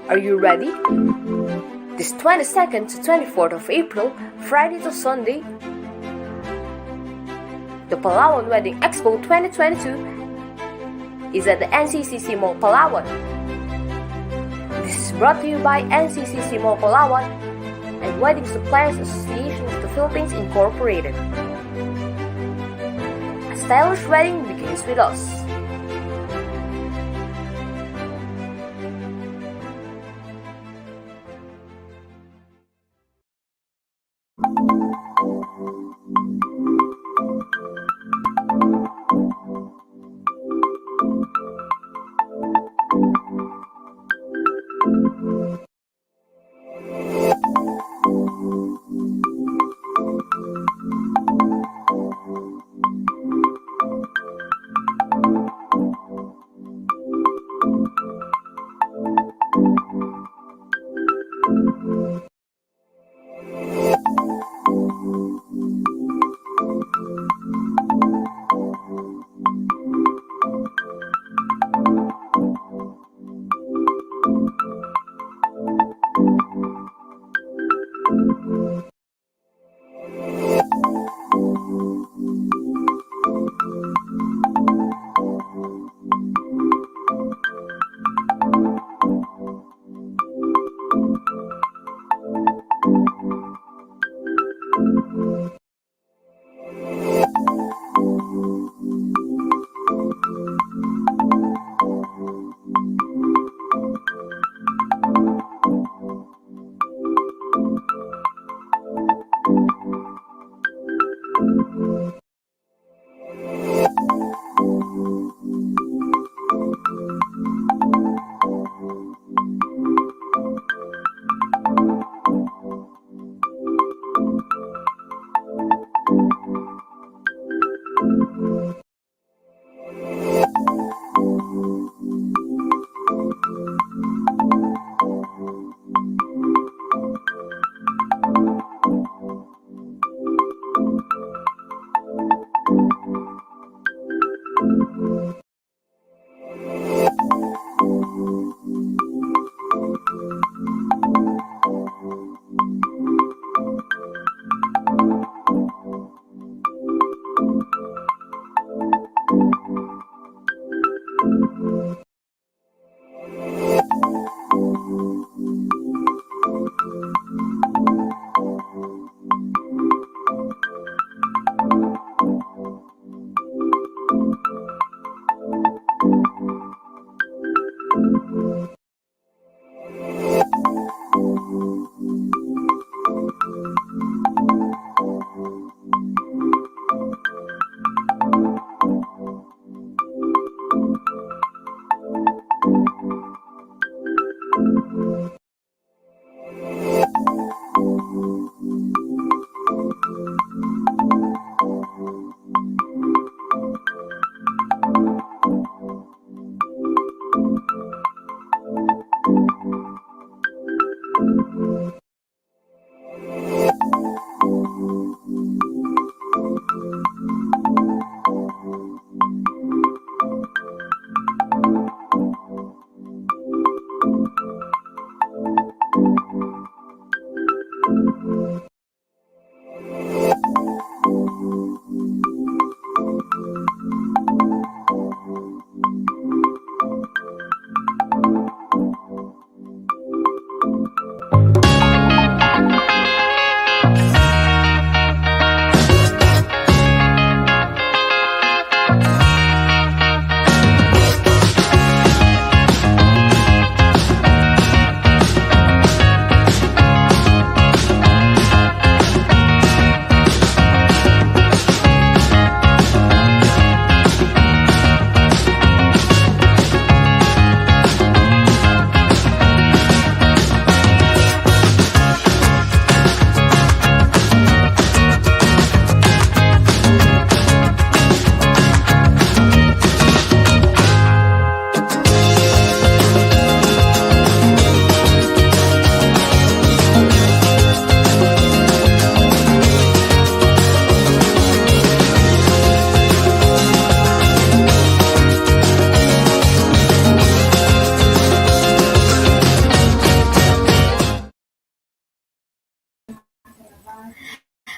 Are you ready? This 22nd to 24th of April, Friday to Sunday, the Palawan Wedding Expo 2022 is at the NCCC Mall Palawan. This is brought to you by NCCC Mall Palawan and Wedding Suppliers Association of the Philippines Incorporated. A stylish wedding begins with us.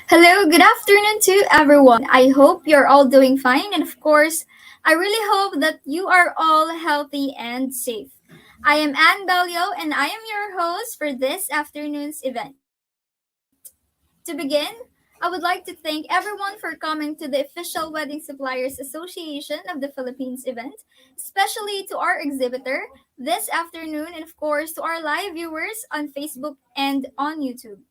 Hello, good afternoon to everyone. I hope you're all doing fine, and of course, I really hope that you are all healthy and safe. I am Anne Bellio, and I am your host for this afternoon's event. To begin, I would like to thank everyone for coming to the official Wedding Suppliers Association of the Philippines event, especially to our exhibitor this afternoon, and of course, to our live viewers on Facebook and on YouTube.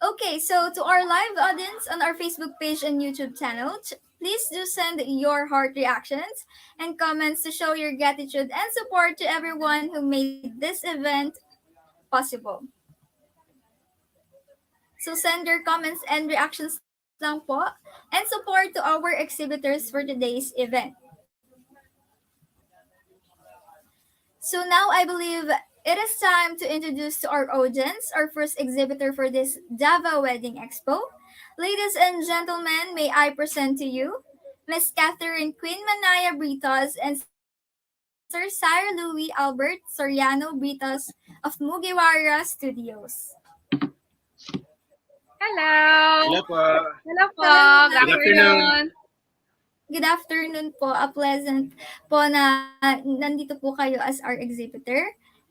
Okay, so to our live audience on our Facebook page and YouTube channel, please do send your heart reactions and comments to show your gratitude and support to everyone who made this event possible. So send your comments and reactions lang po and support to our exhibitors for today's event. So now I believe it is time to introduce to our audience our first exhibitor for this Davao Wedding Expo. Ladies and gentlemen, may I present to you Miss Catherine Queen Manaya Britos and Sir Sire Louis Albert Soriano Britos of Mugiwara Studios. Hello! Hello po. Hello po! Hello, Good Good afternoon. afternoon! good afternoon po. A pleasant po na nandito po kayo as our exhibitor.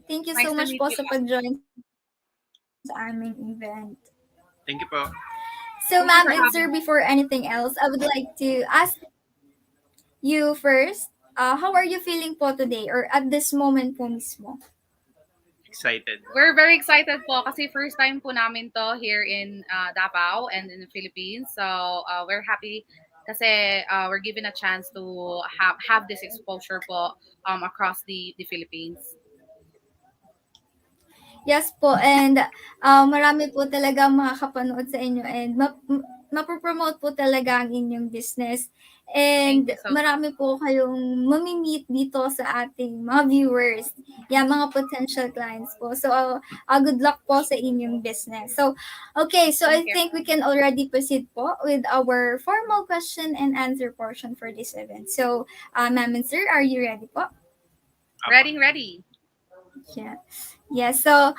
Thank you so Nice much to po meet sa you. pag-join sa aming event. Thank you po. So, ma'am and Thank you sir, for before having us. anything else, I would like to ask you first, how are you feeling po today or at this moment po mismo? Excited. We're very excited po kasi first time po namin to here in Davao and in the Philippines. So, we're happy kasi we're given a chance to have this exposure po across the Philippines. Yes po, and marami po talaga makakapanood sa inyo and mapopromote po talaga ang inyong business. Thank And you so much. marami po kayong mamimit dito sa ating mga viewers, mga potential clients po. So, good luck po sa inyong business. So, okay, so Thank I you. think we can already proceed po with our formal question and answer portion for this event. So, ma'am and sir, are you ready po? Apo. Ready. Yeah. Yeah, so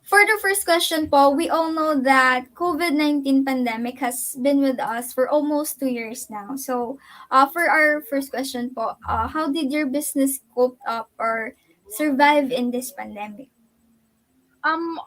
for the first question po, we all know that COVID-19 pandemic has been with us for almost 2 years now. So, for our first question po, how did your business cope up or survive in this pandemic?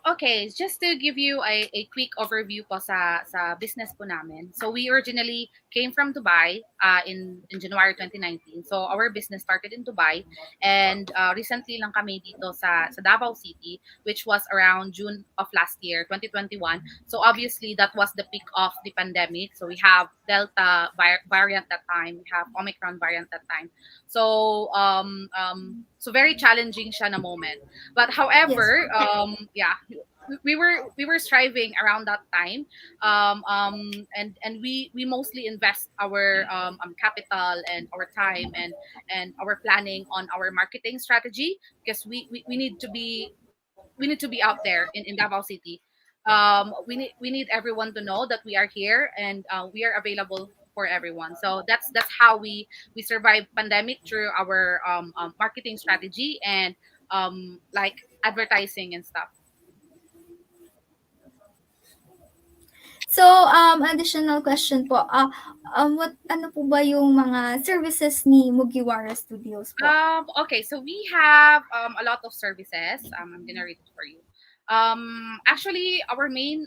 Okay, just to give you a quick overview po sa business po namin. So we originally came from Dubai in January 2019. So our business started in Dubai and recently lang kami dito sa Davao City, which was around June of last year, 2021. So obviously that was the peak of the pandemic. So we have Delta variant that time, we have Omicron variant that time. So so very challenging siya na moment. But Yes. however, yeah, we were striving around that time, and we mostly invest our capital and our time and our planning on our marketing strategy because we need to be out there in Davao City. We need everyone to know that we are here and we are available for everyone. So that's how we survive pandemic through our marketing strategy and like advertising and stuff. So, additional question po, what ano po ba yung mga services ni Mugiwara Studios po? Okay, so we have a lot of services. I'm gonna read it for you. Actually, our main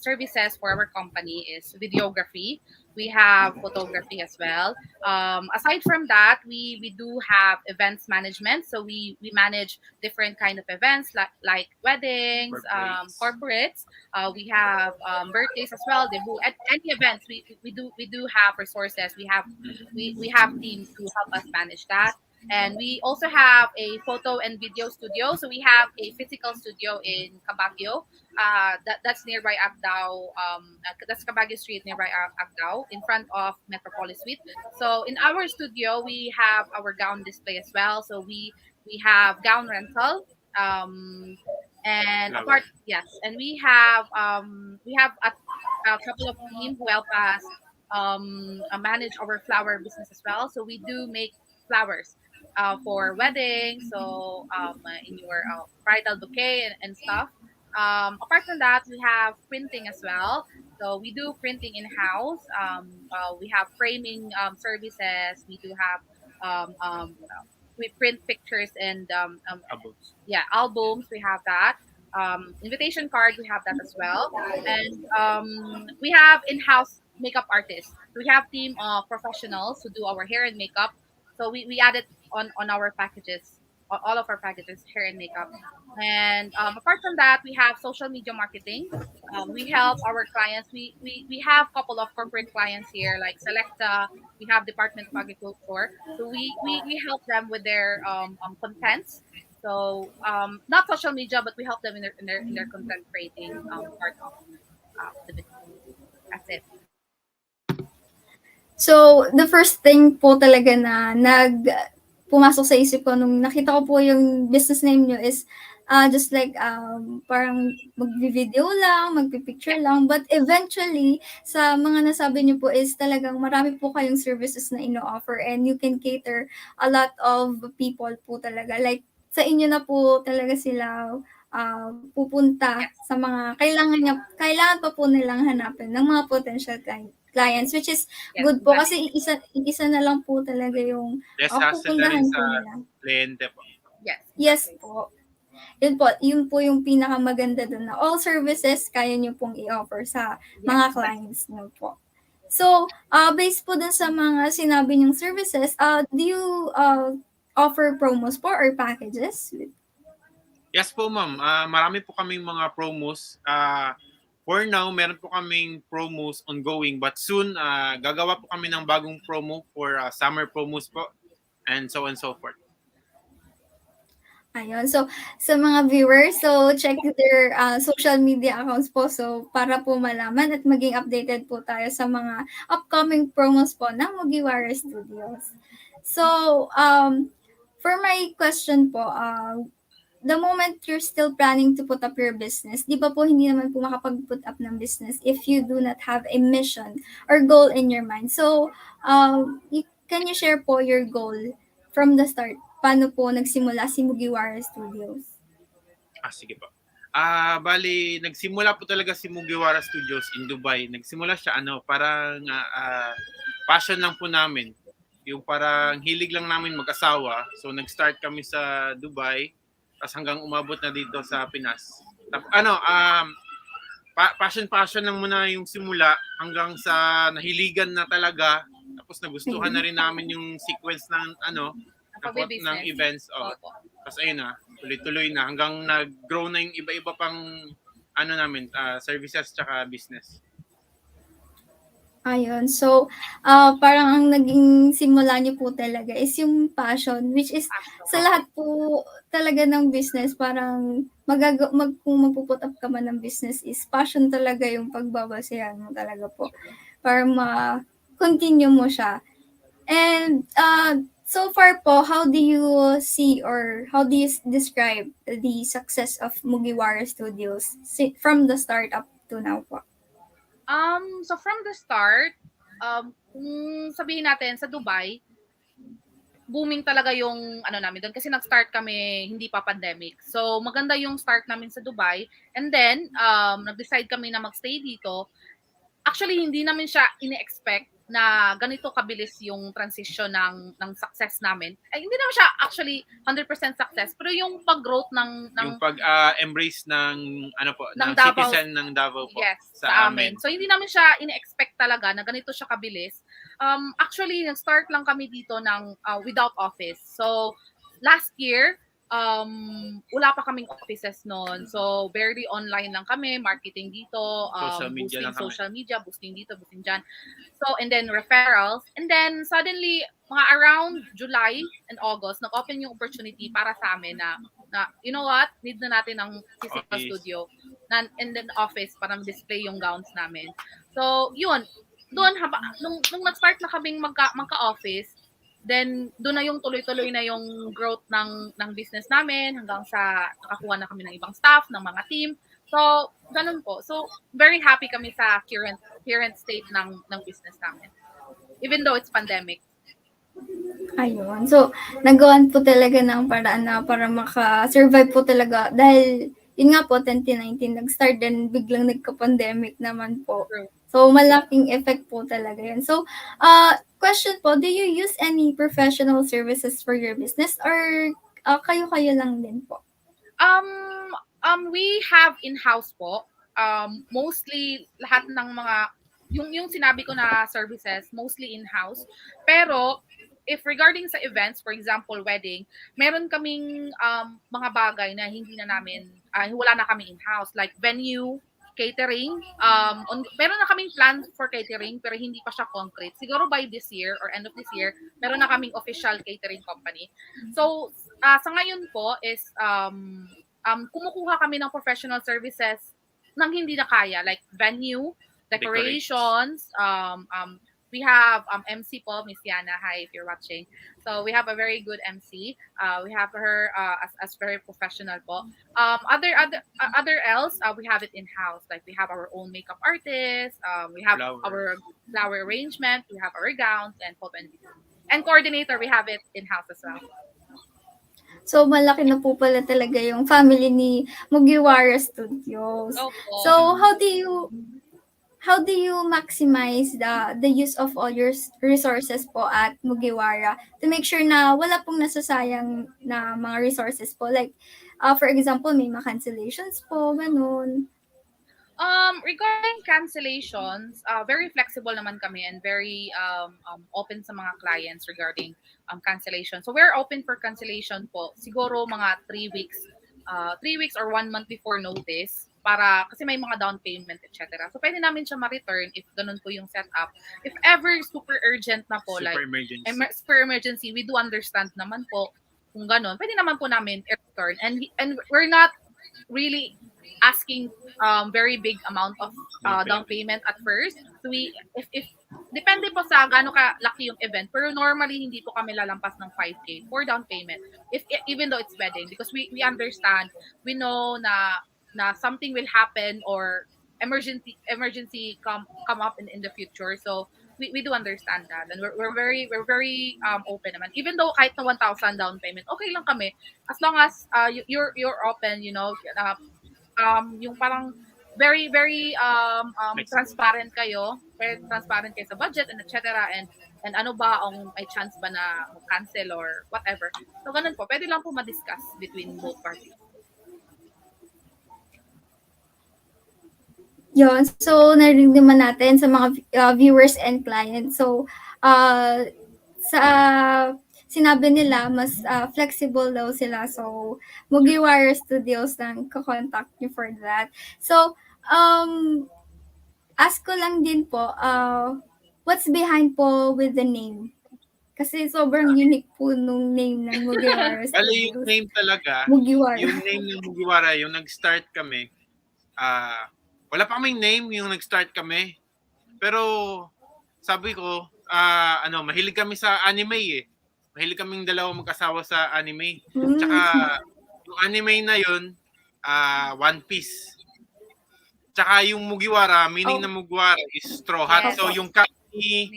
services for our company is videography. We have photography as well. Aside from that, we do have events management. So we manage different kind of events like weddings, Corporates. corporates. We have birthdays as well. Debut, any events. We do have resources. We have teams to help us manage that. And we also have a photo and video studio. So we have a physical studio in Cabagyo. That's nearby Agdao. That's Cabagyo Street nearby Agdao, in front of Metropolis Suite. So in our studio, we have our gown display as well. So we have gown rental. Um, and Flower. apart, yes, and we have a couple of team who help us manage our flower business as well. So we do make flowers for weddings, so in your bridal bouquet and stuff. Apart from that, we have printing as well. So we do printing in house. We have framing services. We do have we print pictures and Abos. yeah, albums. We have that. Invitation card. We have that as well. And we have in-house makeup artists. We have team of professionals who do our hair and makeup. So we added on our packages, all of our packages, hair and makeup. And apart from that, we have social media marketing. We help our clients. We have a couple of corporate clients here, like Selecta. We have Department of Agriculture. So we help them with their contents. So not social media, but we help them in their content creating part of the business. That's it. So, the first thing po talaga na pumasok sa isip ko nung nakita ko po yung business name nyo is just like parang mag-video lang, magpipicture lang. But eventually, sa mga nasabi nyo po is talagang marami po kayong services na ino-offer and you can cater a lot of people po talaga. Like, sa inyo na po talaga sila pupunta Yes, sa mga kailangan pa po nilang hanapin ng mga potential clients, which is yes, good po exactly. kasi isa na lang po talaga yung Less hassle na rin pupuntahan sa po nila. kliyente po. Yes, Yes exactly. po. Yun po yung pinakamaganda dun na all services kaya nyo pong i-offer sa Yes, mga exactly. clients nyo po. So, based po dun sa mga sinabi nyong services, do you offer promos po or packages? Yes po, ma'am. Marami po kaming mga promos. For now, meron po kaming promos ongoing, but soon gagawa po kami ng bagong promo for summer promos po and so on and so forth. Ayun. So, sa mga viewers, so check their social media accounts po so para po malaman at maging updated po tayo sa mga upcoming promos po ng Mugiwara Studios. So, for my question po, the moment you're still planning to put up your business, di ba po hindi naman po makapag-put up ng business if you do not have a mission or goal in your mind. So, can you share po your goal from the start? Paano po nagsimula si Mugiwara Studios? Sige po. Bali, nagsimula po talaga si Mugiwara Studios in Dubai. Nagsimula siya, parang passion lang po namin. Yung parang hilig lang namin mag-asawa. So, nag-start kami sa Dubai, tapos hanggang umabot na dito sa Pinas. Passion lang muna yung simula hanggang sa nahiligan na talaga. Tapos nagustuhan na rin namin yung sequence ng ng events. Tapos ayun na, tuloy-tuloy na hanggang nag-grow na yung iba-iba pang namin, services tsaka business. Ayun. So, parang ang naging simula niyo po talaga is yung passion, which is sa lahat po talaga ng business, parang kung magpuput up ka man ng business is passion talaga yung pagbabasehan mo talaga po. Para ma-continue mo siya. And so far po, how do you see or how do you describe the success of Mugiwara Studios from the start up to now po? So from the start, kung sabihin natin sa Dubai, booming talaga yung namin doon kasi nag-start kami hindi pa pandemic. So maganda yung start namin sa Dubai and then nag-decide kami na magstay dito. Actually hindi namin siya ini-expect na ganito kabilis yung transition ng success namin. Hindi naman siya actually 100% success, pero yung pag-growth ng yung pag-embrace ng ng Davao, citizen ng Davao po, yes, sa amin. So hindi namin siya ini-expect talaga na ganito siya kabilis. Actually nag-start lang kami dito ng without office. So last year wala pa kaming offices noon. So barely online lang kami, marketing dito, social media, boosting dito, boosting dyan. So, and then referrals. And then, suddenly, mga around July and August, nag-open yung opportunity para sa amin na you know what, need na natin ng physical studio and then office para display yung gowns namin. So, yun. Doon, nung nag-start na kaming magka-office, then doon na yung tuloy-tuloy na yung growth ng business namin hanggang sa nakakuha na kami ng ibang staff, ng mga team. So, ganun po. So, very happy kami sa current state ng business namin. Even though it's pandemic. Ayun. So, nagawan po talaga ng paraan na para maka-survive po talaga dahil yun nga po, 2019 nag-start din, biglang nagka-pandemic naman po. True. So, malaking effect po talaga yun. So, question po, do you use any professional services for your business or kayo-kayo lang din po? We have in-house po. Mostly lahat ng mga yung sinabi ko na services, mostly in-house. Pero if regarding sa events, for example, wedding, meron kaming mga bagay na hindi na namin wala na kami in-house like venue, catering. Meron na kaming plan for catering pero hindi pa siya concrete. Siguro by this year or end of this year, meron na kaming official catering company. So, sa ngayon po is kumukuha kami ng professional services nang hindi na kaya, like venue, decorations, we have MC po, Miss Yana. Hi, if you're watching. So we have a very good MC. We have her as very professional po. Other else, we have it in house. Like we have our own makeup artist. We have our flower arrangement. We have our gowns and photo and coordinator. We have it in house as well. So, malaki na po pala talaga yung family ni Mugiwara Studios. Opo. So, how do you maximize the use of all your resources po at Mugiwara to make sure na wala pong nasasayang na mga resources po? Like, for example, may mga cancellations po, ganun. Regarding cancellations, very flexible naman kami and very open sa mga clients regarding cancellation. So we're open for cancellation po. Siguro mga 3 weeks, 3 weeks or 1 month before notice para kasi may mga down payment, etc. So pwede namin siya ma-return if ganun po yung setup. If ever super urgent na po, Super like emergency. super emergency, we do understand naman po kung ganun. Pwede naman po namin i-return and we're not really asking very big amount of down payment at first. So if depende po sa gaano ka laki yung event, pero normally hindi po kami lalampas ng 5K for down payment. Even though it's wedding, because we understand, we know na something will happen or emergency come up in the future. So we do understand that, and we're very open naman. Even though kahit na 1,000 down payment, okay lang kami as long as you're open, yung parang very transparent kayo, very transparent kayo sa budget and etc. And ano ba ang may chance ba na cancel or whatever. So ganun po, pwede lang po ma-discuss between both parties. Yun. So, narinig naman natin sa mga viewers and clients. So, sa sinabi nila, mas flexible daw sila. So, Mugiwara Studios lang kakontact nyo for that. So, ask ko lang din po, what's behind po with the name? Kasi sobrang unique po nung name ng Mugiwara Studios. Bali, yung name talaga, Mugiwara. yung name ng Mugiwara, yung nag-start kami, wala pa kaming name yung nag-start kami. Pero sabi ko, mahilig kami sa anime eh. Mahilig kaming dalawa mag-asawa sa anime. Tsaka yung anime na yun, One Piece. Tsaka yung Mugiwara, meaning ng Mugiwara is straw hat. Yes. So yung cap ni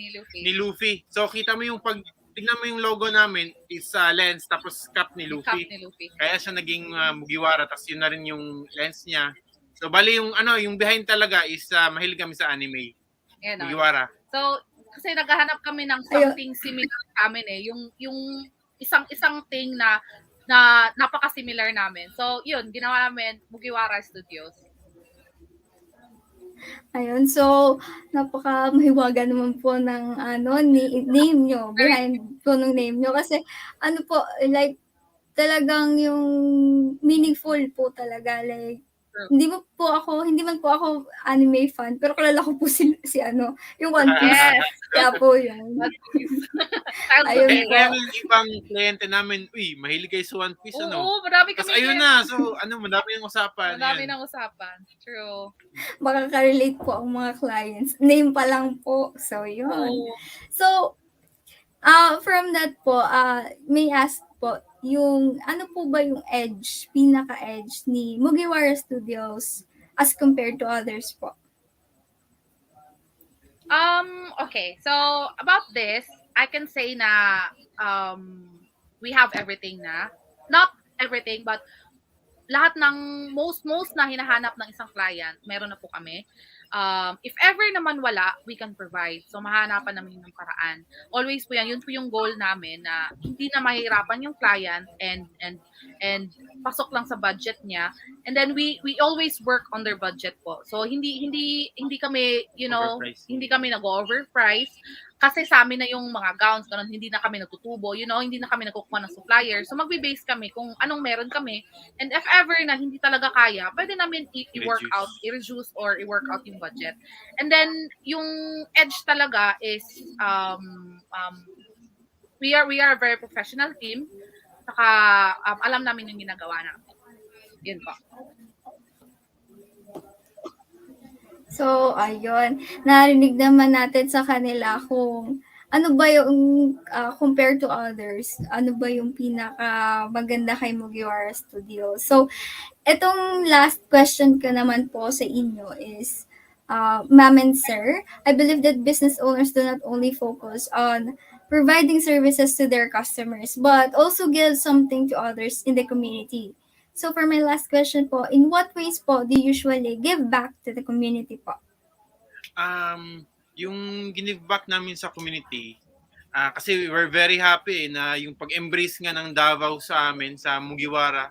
Luffy. So kita mo yung tignan mo yung logo namin is lens tapos cap ni Luffy. Kaya siya naging Mugiwara, tapos yun na rin yung lens niya. So bali yung yung behind talaga is mahilig kami sa anime. Mugiwara. So kasi naghahanap kami ng something similar sa amin eh, yung isang thing na napaka-similar namin. So yun, ginawa namin Mugiwara Studios. Ayun, so napaka-mahiwaga naman po ng name nyo, behind po ng name nyo. Kasi po, like talagang yung meaningful po talaga, like hindi man po ako anime fan, pero kilala ko po si yung One Piece. Yes. Kaya po yun. Ayun po. Kaya yung ibang kliyente namin, mahilig kayo sa One Piece, Oo, marami kami. Tapos ayun na, so madami yung usapan. Madami ng usapan. True. Makaka-relate po ang mga clients. Name pa lang po. So, yun. Oh. So, from that po, may ask po, yung ano po ba yung pinaka-edge ni Mugiwara Studios as compared to others po? Okay, so about this, I can say na we have everything na. Not everything, but lahat ng most na hinahanap ng isang client, meron na po kami. If ever naman wala, we can provide. So mahanapan namin ng paraan. Always po yan, yun po yung goal namin na hindi na mahirapan yung client and pasok lang sa budget niya. And then we always work on their budget po. So hindi kami, Overpriced. hindi kami nag-overprice kasi sa amin na yung mga gowns, ganun, hindi na kami natutubo, hindi na kami nagkukuha ng supplier. So magbe-base kami kung anong meron kami. And if ever na hindi talaga kaya, pwede namin i-work out, i-reduce or i-work out yung budget. And then yung edge talaga is we are a very professional team. Saka alam namin yung ginagawa namin. Yun po. So, ayun. Narinig naman natin sa kanila kung ano ba yung compared to others, ano ba yung pinaka maganda kay Mugiwara Studio. So, itong last question ko naman po sa inyo is, ma'am and sir, I believe that business owners do not only focus on providing services to their customers, but also give something to others in the community. So for my last question po, in what ways po do you usually give back to the community po? Yung give back namin sa community, kasi we're very happy na yung pag-embrace nga ng Davao sa amin, sa Mugiwara,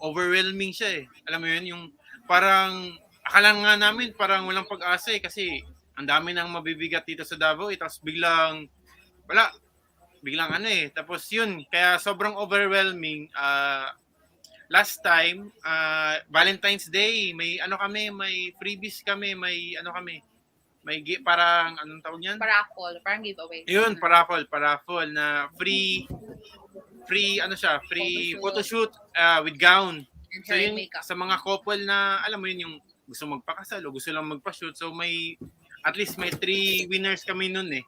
overwhelming siya eh. Alam mo yun, yung parang akala nga namin parang walang pag-asa eh, kasi ang dami nang mabibigat dito sa Davao tapos biglang tapos yun, kaya sobrang overwhelming. Last time, Valentine's Day, may may freebies kami, may parang anong tawag niyan? Paraffle, parang giveaway. Yun, paraffle na free photoshoot with gown. And So hair yun, and makeup. sa mga couple na alam mo yun, yung gusto magpakasal o gusto lang magpa-shoot, so at least may 3 winners kami nun eh.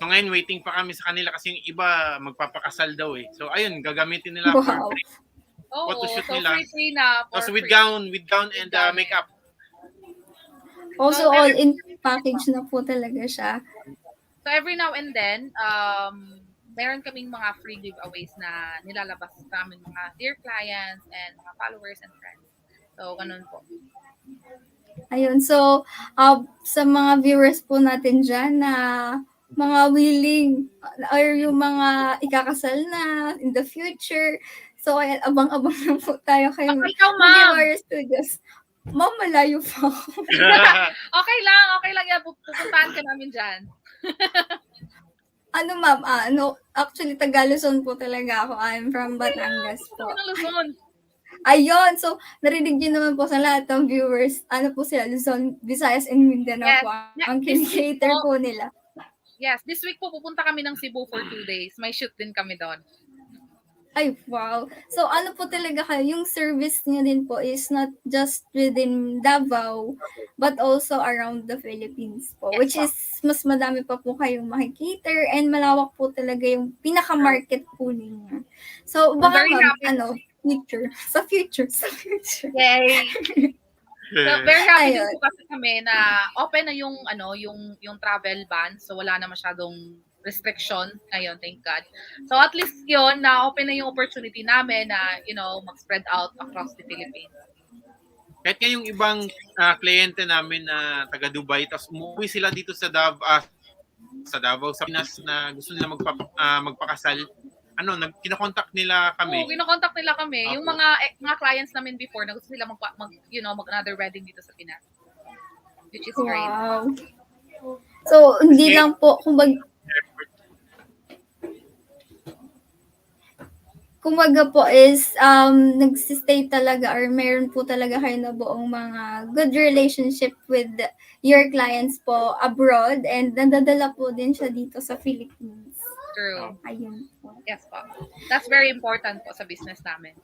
So ngayon waiting pa kami sa kanila kasi yung iba magpapakasal daw eh. So ayun, gagamitin nila for Wow. free. Oo, Photoshoot so nila. free na. Tapos for with free. gown and gown. makeup. Also, So, all-in package na po talaga siya. So every now and then, meron kaming mga free giveaways na nilalabas sa aming mga dear clients and mga followers and friends. So, ganun po. Ayun, so, sa mga viewers po natin dyan na mga willing or yung mga ikakasal na in the future, so, ayan, abang-abang na po tayo kay Baka ikaw, ma'am. Mugiwara Studios. Ma'am, malayo pa ako. Okay lang yan. Pupuntahan ka namin dyan. Ano ma'am, actually Tagaluzon po talaga ako. I'm from Batangas po. Ano Luzon? Ayun, so narinig niyo naman po sa lahat ng viewers, ano po sila, Luzon, Visayas, and Mindanao Yes. po. Yeah, Ang this week kinikater po. po nila. Yes, this week po pupunta kami ng Cebu for 2 days. May shoot din kami doon. Ay, wow. So ano po talaga kayo, yung service niyo din po is not just within Davao, but also around the Philippines po. Yes, Which po. is, mas madami pa po kayong makikater and malawak po talaga yung pinaka-market po ninyo. So, baka very ma'am, happy. future. Yay! So, very happy din Ayun. po kasi kami na open na yung yung travel ban. So wala na masyadong restriction ngayon, thank God. So at least yon na open na yung opportunity namin na mag-spread out across the Philippines. Kahit nga yung ibang kliyente namin na taga Dubai, tapos umuwi sila dito sa Davao, sa Pinas na gusto nila magpakasal. Kinakontak nila kami. Oo, kinokontak nila kami. Opo. Yung mga clients namin before na gusto nila mag another wedding dito sa Pinas. Which is great. Wow. So, hindi lang po, kumbaga po is, nagsistay talaga or meron po talaga kayo na buong mga good relationship with your clients po abroad and nadadala po din siya dito sa Philippines. True. Ayun po. Yes po. That's very important po sa business namin.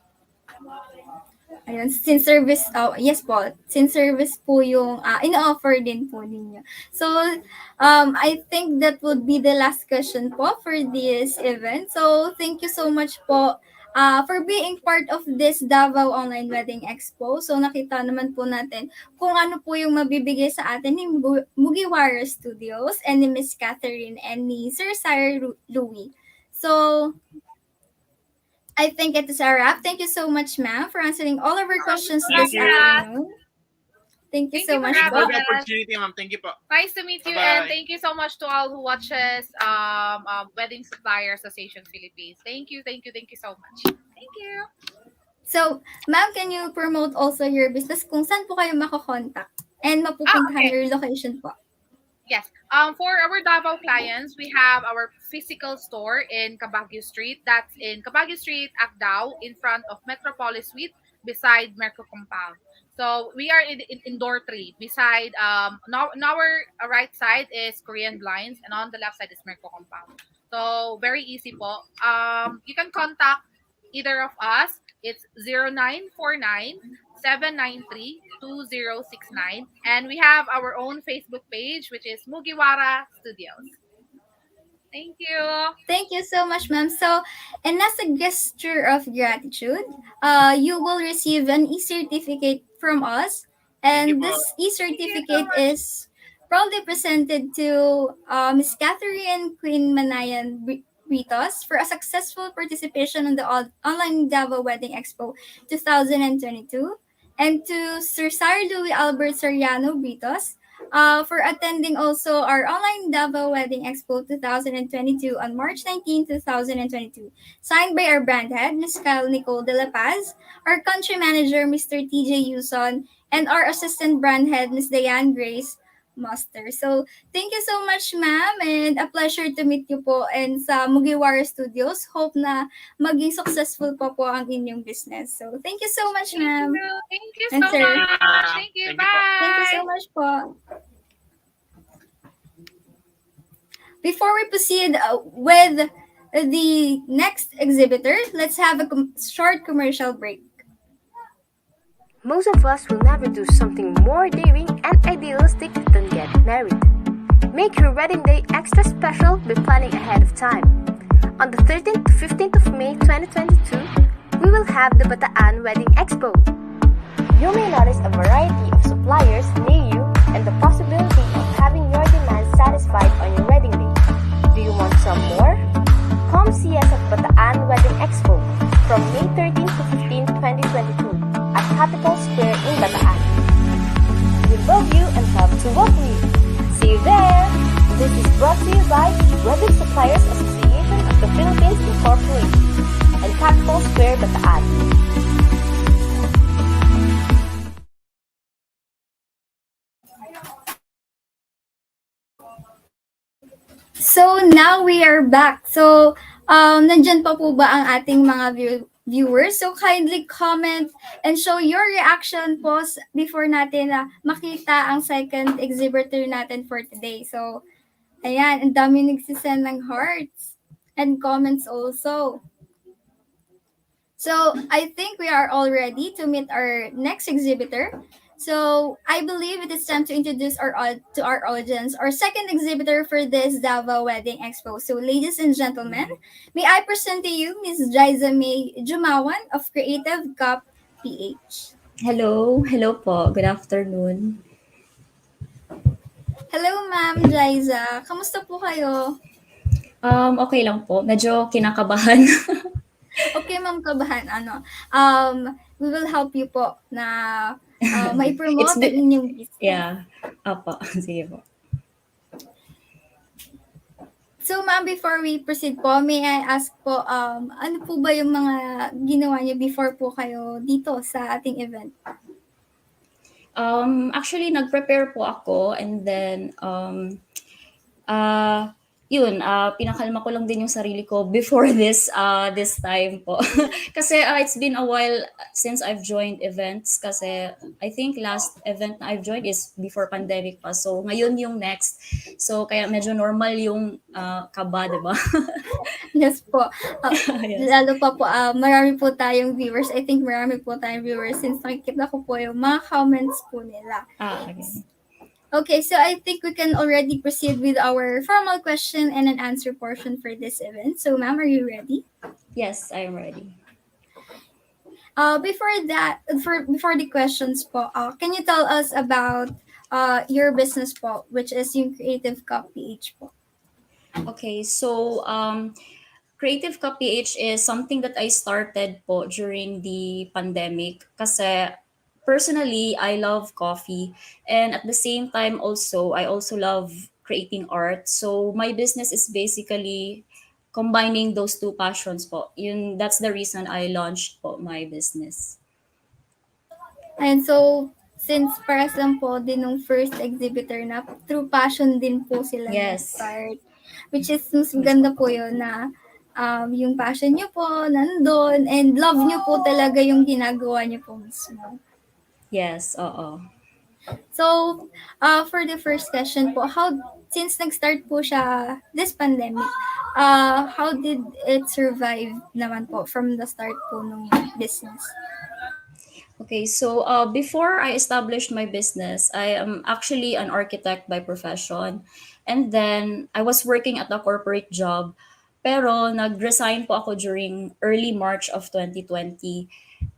Ayun, since service po yung ina-offer din po ninyo. So, I think that would be the last question po for this event. So, thank you so much po for being part of this Davao Online Wedding Expo. So, nakita naman po natin kung ano po yung mabibigay sa atin ni Mugiwara Studios and ni Miss Catherine and ni Sir Sire Louie. So, I think it is a wrap. Thank you so much, ma'am, for answering all of our questions Thank this Welcome, you. Kat. afternoon. Thank you Thank you so for much Thank you for po. having the us. opportunity, ma'am. Thank you po. Nice to meet you, and Bye-bye. thank you so much to all who watches Wedding Supplier Association Philippines. Thank you, thank you, thank you so much. Thank you. So, ma'am, can you promote also your business kung saan po kayo makokontak and mapupuntahan Okay. your location po? Yes. For our Davao clients, we have our physical store in Cabaguio Street. That's in Cabaguio Street, Agdao, in front of Metropolis Suite, beside Merco Compound. So we are in door three. Beside now, on our right side is Korean Blinds, and on the left side is Merco Compound. So very easy po. You can contact either of us. It's 0949 793-2069. And we have our own Facebook page, which is Mugiwara Studios. Thank you. Thank you so much, ma'am. So, and as a gesture of gratitude, you will receive an e-certificate from us. Thank you And po. this Thank you so e-certificate much. is proudly presented to Miss Catherine Queen Manayan Ritos for a successful participation on the online Davao Wedding Expo 2022, and to Sir Sir Louis Albert Soriano Britos for attending also our online Davao Wedding Expo 2022 on March 19, 2022. Signed by our brand head, Ms. Kyle Nicole De La Paz, our country manager, Mr. TJ Yuson, and our assistant brand head, Ms. Diane Grace Muster. So, thank you so much, ma'am, and a pleasure to meet you po and sa Mugiwara Studios. Hope na maging successful po ang inyong business. So, thank you so much, Thank you. ma'am Thank you and so sir. Thank you, much. ma'am. Thank you. Thank you po. Thank you so Bye. much po. Before we proceed with the next exhibitor, let's have a short commercial break. Most of us will never do something more daring and idealistic than get married. Make your wedding day extra special by planning ahead of time. On the 13th to 15th of May 2022, we will have the Bataan Wedding Expo. You may notice a variety of suppliers near you and the possibility of having your demands satisfied on your wedding day. Do you want some more? Come see us at Bataan Wedding Expo from May 13 to 15, 2022 at Capital Square in Bataan. We love you and love to welcome you. See you there! This is brought to you by Wedding Suppliers Association of the Philippines Incorporated and Capital Square, Bataan. So, now we are back. So, nandyan pa po ba ang ating mga viewers? So, kindly comment and show your reaction po before natin makita ang second exhibitor natin for today. So, ayan, ang dami nagsisend ng hearts and comments also. So, I think we are all ready to meet our next exhibitor. So, I believe it is time to introduce to our audience our second exhibitor for this Davao Wedding Expo. So, ladies and gentlemen, may I present to you Ms. Jaiza May Jumawan of Creative Cup PH. Hello po. Good afternoon. Hello, Ma'am Jaiza. Kamusta po kayo? Okay lang po. Medyo kinakabahan. Okay, Ma'am Kabahan, we will help you po na mai-promote It's the- ang inyong business. Yeah. Opo. Sige po. So, ma'am, before we proceed po, may I ask po, ano po ba yung mga ginawa niyo before po kayo dito sa ating event? Actually, nag-prepare po ako and then, pinakalma ko lang din yung sarili ko before this time po. Kasi it's been a while since I've joined events kasi I think last event na I've joined is before pandemic pa. So ngayon yung next. So kaya medyo normal yung kaba, diba? Yes po. Yes. Lalo pa po, marami po tayong viewers. I think marami po tayong viewers since nakikita ko po yung mga comments po nila. Okay. Okay, so I think we can already proceed with our formal question and an answer portion for this event. So, ma'am, are you ready? Yes, I am ready. Before the questions po, can you tell us about your business po, which is yung Creative Cup PH po? Okay, so Creative Ka PH is something that I started po during the pandemic kasi personally, I love coffee, and at the same time also, I also love creating art. So my business is basically combining those two passions po. That's the reason I launched po my business. And so, since pares lang po din nung first exhibitor na through passion din po sila Yes. nag-start. Which is, mas maganda po yun na yung passion nyo po nandun and love nyo po talaga yung ginagawa nyo po mismo. Yes, oo. So, for the first question po, since nag-start po siya this pandemic, how did it survive naman po from the start po ng business? Okay, so before I established my business, I am actually an architect by profession. And then I was working at a corporate job. Pero nag-resign po ako during early March of 2020.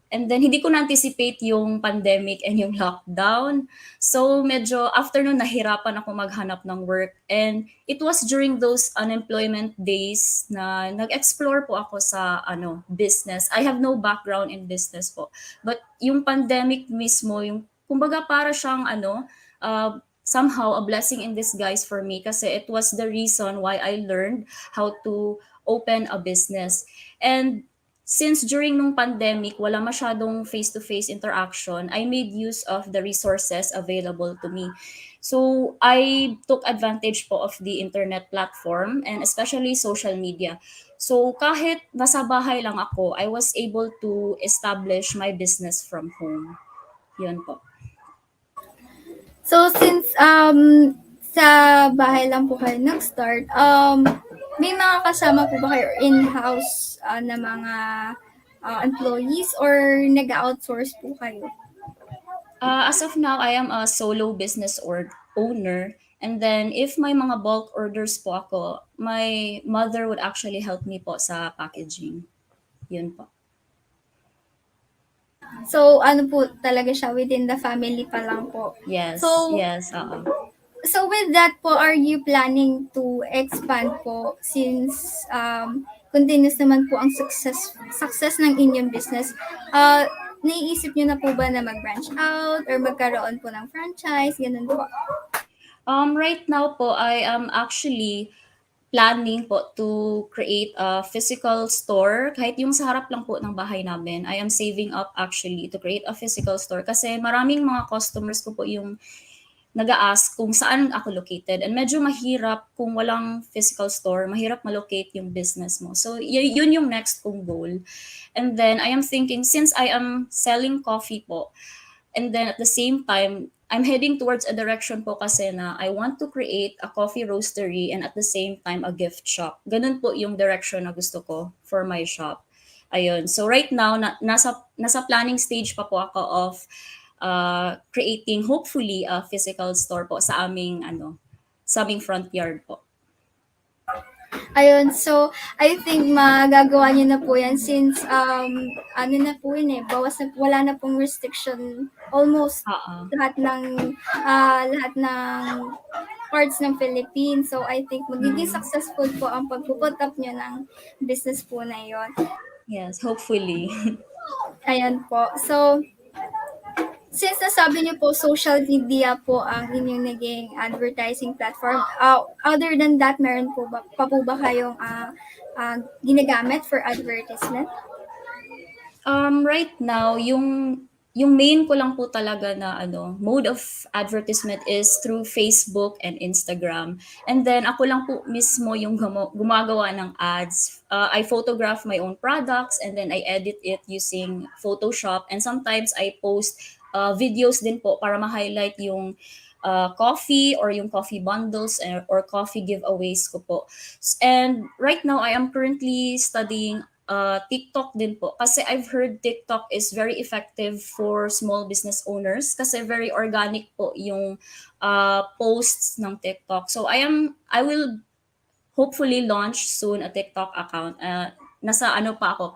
And then hindi ko na-anticipate yung pandemic and yung lockdown. So medyo after nun nahirapan ako maghanap ng work. And it was during those unemployment days na nag-explore po ako sa business. I have no background in business po. But yung pandemic mismo, yung kumbaga para siyang somehow a blessing in disguise for me kasi it was the reason why I learned how to open a business. And since during nung pandemic, wala masyadong face-to-face interaction, I made use of the resources available to me. So I took advantage po of the internet platform and especially social media. So kahit nasa bahay lang ako, I was able to establish my business from home. Yun po. So, since sa bahay lang po kayo nag-start, may mga kasama po ba kayo in-house na mga employees or nag-outsource po kayo? As of now, I am a solo business owner. And then, if may mga bulk orders po ako, my mother would actually help me po sa packaging. Yun po. So, ano po talaga siya within the family pa lang po. Yes, So, yes, So with that po, are you planning to expand po since continuous naman po ang success ng inyong business? Naiisip nyo na po ba na mag-branch out or magkaroon po ng franchise? Ganun po. Right now po, I am actually planning po to create a physical store. Kahit yung sa harap lang po ng bahay namin, I am saving up actually to create a physical store kasi maraming mga customers ko po yung nag-a-ask kung saan ako located. And medyo mahirap kung walang physical store, mahirap malocate yung business mo. So, yun yung next kong goal. And then, I am thinking, since I am selling coffee po, and then at the same time, I'm heading towards a direction po kasi na I want to create a coffee roastery and at the same time, a gift shop. Ganun po yung direction na gusto ko for my shop. Ayun. So right now, nasa planning stage pa po ako of creating hopefully a physical store po sa aming front yard po. Ayun, so I think magagawa niyo na po yan since ano na po yun bawas na, wala na pong restriction almost lahat ng parts ng Philippines. So I think magiging successful po ang pag-put up niyo ng business po na yon. Yes, hopefully. Ayan po. So, since nasabi niyo po, social media po ang inyong naging advertising platform, other than that, meron po ba kayong ginagamit for advertisement? Right now, yung main ko lang po talaga na mode of advertisement is through Facebook and Instagram. And then ako lang po mismo yung gumagawa ng ads. I photograph my own products and then I edit it using Photoshop. And sometimes I post videos din po para ma-highlight yung coffee or yung coffee bundles or coffee giveaways ko po. And right now, I am currently studying TikTok din po. Kasi I've heard TikTok is very effective for small business owners kasi very organic po yung posts ng TikTok. So I will hopefully launch soon a TikTok account. Nasa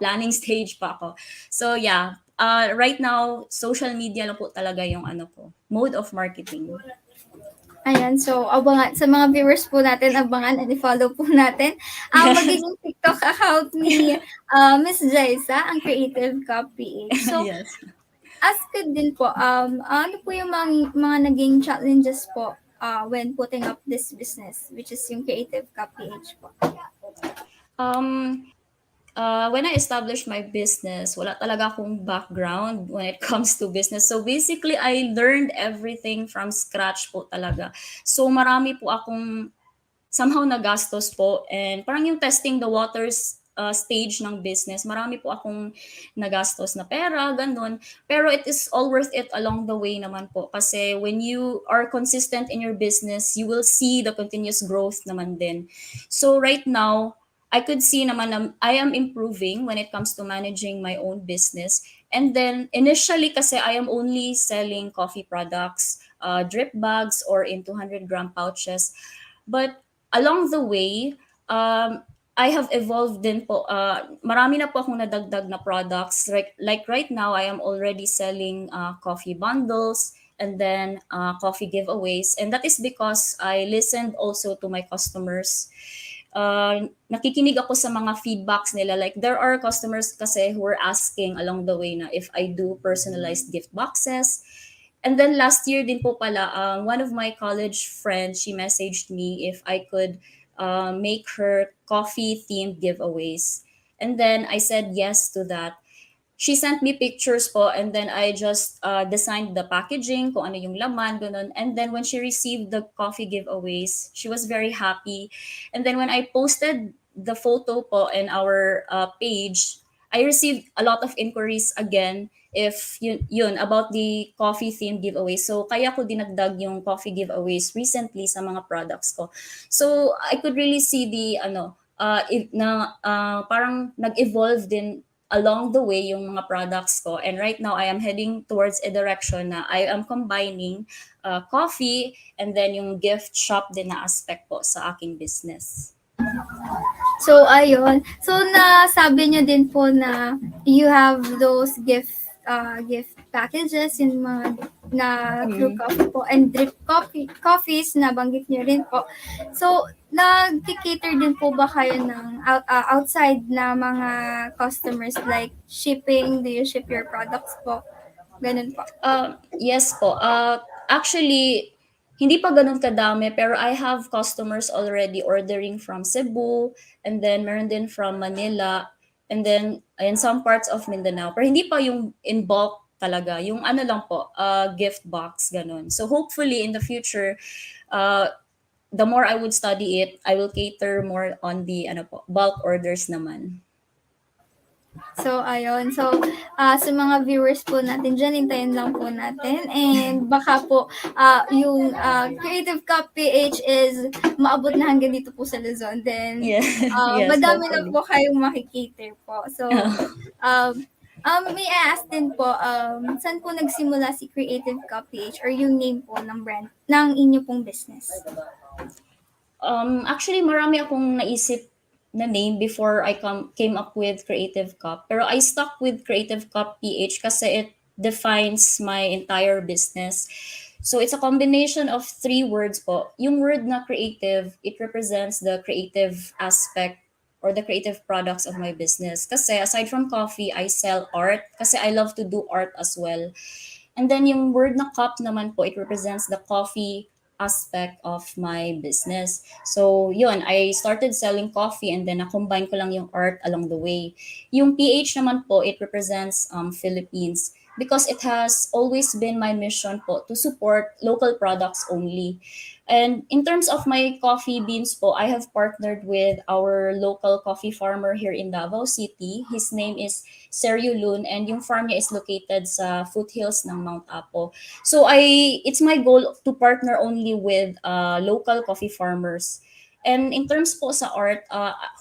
planning stage pa ako. So yeah, right now, social media lang po talaga yung mode of marketing. Ayan, so abangan sa mga viewers po natin, abangan and i-follow po natin ang Yes. magiging TikTok account ni Miss Jaisa, ang Creative Cup PH. So, Yes. ask ko din po, ano po yung mga naging challenges po when putting up this business, which is yung Creative Cup PH po? Um, when I established my business, wala talaga akong background when it comes to business. So basically, I learned everything from scratch po talaga. So marami po akong somehow nagastos po, and parang yung testing the waters stage ng business, marami po akong nagastos na pera, ganun. Pero it is all worth it along the way naman po, kasi when you are consistent in your business, you will see the continuous growth naman din. So right now, I could see naman na I am improving when it comes to managing my own business. And then initially, kasi I am only selling coffee products, drip bags, or in 200-gram pouches. But along the way, I have evolved din po. Marami na po akong nadagdag na products. Like right now, I am already selling coffee bundles and then coffee giveaways. And that is because I listened also to my customers. Nakikinig ako sa mga feedbacks nila. Like there are customers kasi who are asking along the way na if I do personalized gift boxes. And then last year din po pala, one of my college friends, she messaged me if I could make her coffee themed giveaways. And then I said yes to that. She sent me pictures po, and then I just designed the packaging, kung ano yung laman, ganun. And then when she received the coffee giveaways, she was very happy. And then when I posted the photo po in our page, I received a lot of inquiries again if yun about the coffee themed giveaway. So kaya ko dinagdag yung coffee giveaways recently sa mga products ko. So I could really see the parang nag-evolve din along the way yung mga products ko. And right now, I am heading towards a direction na I am combining coffee and then yung gift shop din na aspect po sa aking business. So, ayun. So, nasabi niyo din po na you have those gift packages in mga na brew coffee po and drip coffees na banggit niyo rin po. So, nag-cater din po ba kayo ng outside na mga customers like shipping? Do you ship your products po? Ganun po. Yes po. Actually, hindi pa ganun kadami, pero I have customers already ordering from Cebu, and then meron din from Manila, and then in some parts of Mindanao. Pero hindi pa yung in bulk talaga. Yung ano lang po, gift box, ganun. So hopefully in the future, the more I would study it, I will cater more on the bulk orders naman. So, ayun. So, sa mga viewers po natin dyan, hintayin lang po natin. And baka po, yung Creative Cup PH is maabot na hanggang dito po sa Luzon. Then, Yes, madami na hopefully. po kayong makikater po. So, may I ask din po, saan po nagsimula si Creative Cup PH or yung name po ng brand, ng inyo pong business? Actually, marami akong naisip na name before I came up with Creative Cup. Pero I stuck with Creative Cup PH kasi it defines my entire business. So it's a combination of 3 words po. Yung word na creative, it represents the creative aspect or the creative products of my business. Kasi aside from coffee, I sell art kasi I love to do art as well. And then yung word na cup naman po, it represents the coffee aspect of my business. So, yun, I started selling coffee and then na-combine ko lang yung art along the way. Yung PH naman po, it represents Philippines because it has always been my mission po to support local products only. And in terms of my coffee beans po, I have partnered with our local coffee farmer here in Davao City. His name is Sergio Lun, and yung farm niya is located sa foothills ng Mount Apo. So it's my goal to partner only with local coffee farmers. And in terms po sa art,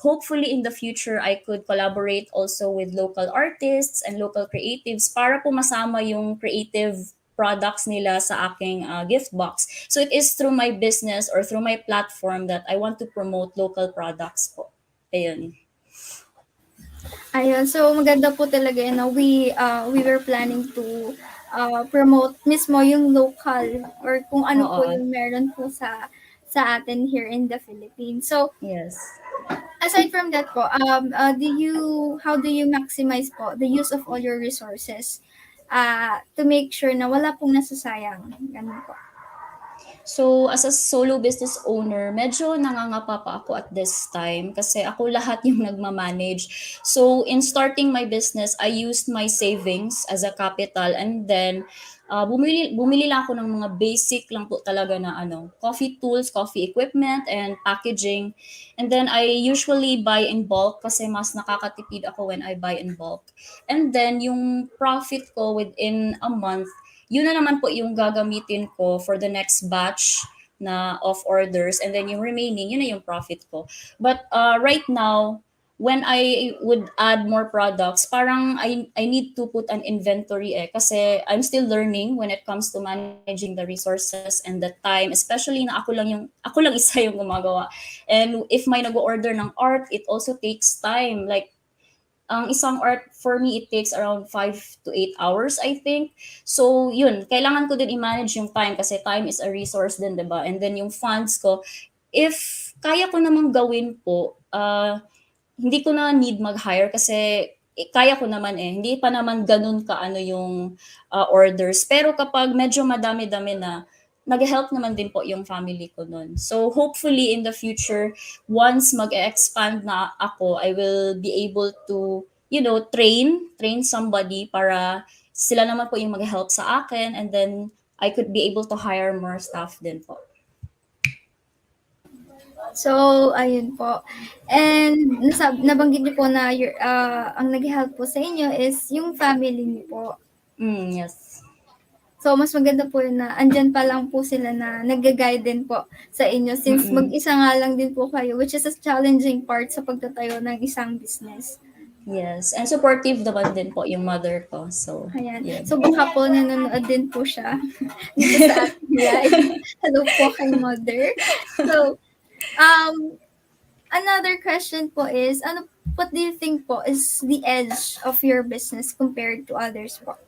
hopefully in the future, I could collaborate also with local artists and local creatives para po masama yung creative products nila sa aking gift box. So it is through my business or through my platform that I want to promote local products po. Ayun. Ayun, so maganda po talaga yun. We were planning to promote mismo yung local or kung ano po Oo. yung meron po sa atin here in the Philippines. So, Yes. aside from that po, how do you maximize po the use of all your resources to make sure na wala pong nasasayang? Ganun po. So, as a solo business owner, medyo nangangapa pa ako at this time kasi ako lahat yung nagmamanage. So, in starting my business, I used my savings as a capital and then bumili lang ako ng mga basic lang po talaga na coffee tools, coffee equipment, and packaging. And then, I usually buy in bulk kasi mas nakakatipid ako when I buy in bulk. And then, yung profit ko within a month, yun na naman po yung gagamitin ko for the next batch na of orders and then yung remaining, yun na yung profit ko. But right now, when I would add more products, parang I need to put an inventory kasi I'm still learning when it comes to managing the resources and the time, especially na ako lang isa yung gumagawa. And if may nag-order ng art, it also takes time. Like ang isang art for me it takes around 5 to 8 hours I think. So yun, kailangan ko din i-manage yung time kasi time is a resource din, 'di ba? And then yung funds ko, if kaya ko namang gawin po, hindi ko na need mag-hire kasi kaya ko naman hindi pa naman ganun ka yung orders. Pero kapag medyo madami-dami na, nag-help naman din po yung family ko nun. So hopefully in the future, once mag-expand na ako, I will be able to, train somebody para sila naman po yung mag-help sa akin and then I could be able to hire more staff din po. So, ayun po. And nabanggit niyo po na ang nag-help po sa inyo is yung family niyo po. Yes. So, mas maganda po yun na andyan pa lang po sila na nag-guide din po sa inyo since mag-isa nga lang din po kayo, which is a challenging part sa pagtatayo ng isang business. Yes. And supportive naman din po yung mother ko. So, Ayan. yun. So, baka po nanonood din po siya dito sa ating live. Hello po kay mother. So, another question po is, what do you think po is the edge of your business compared to others po?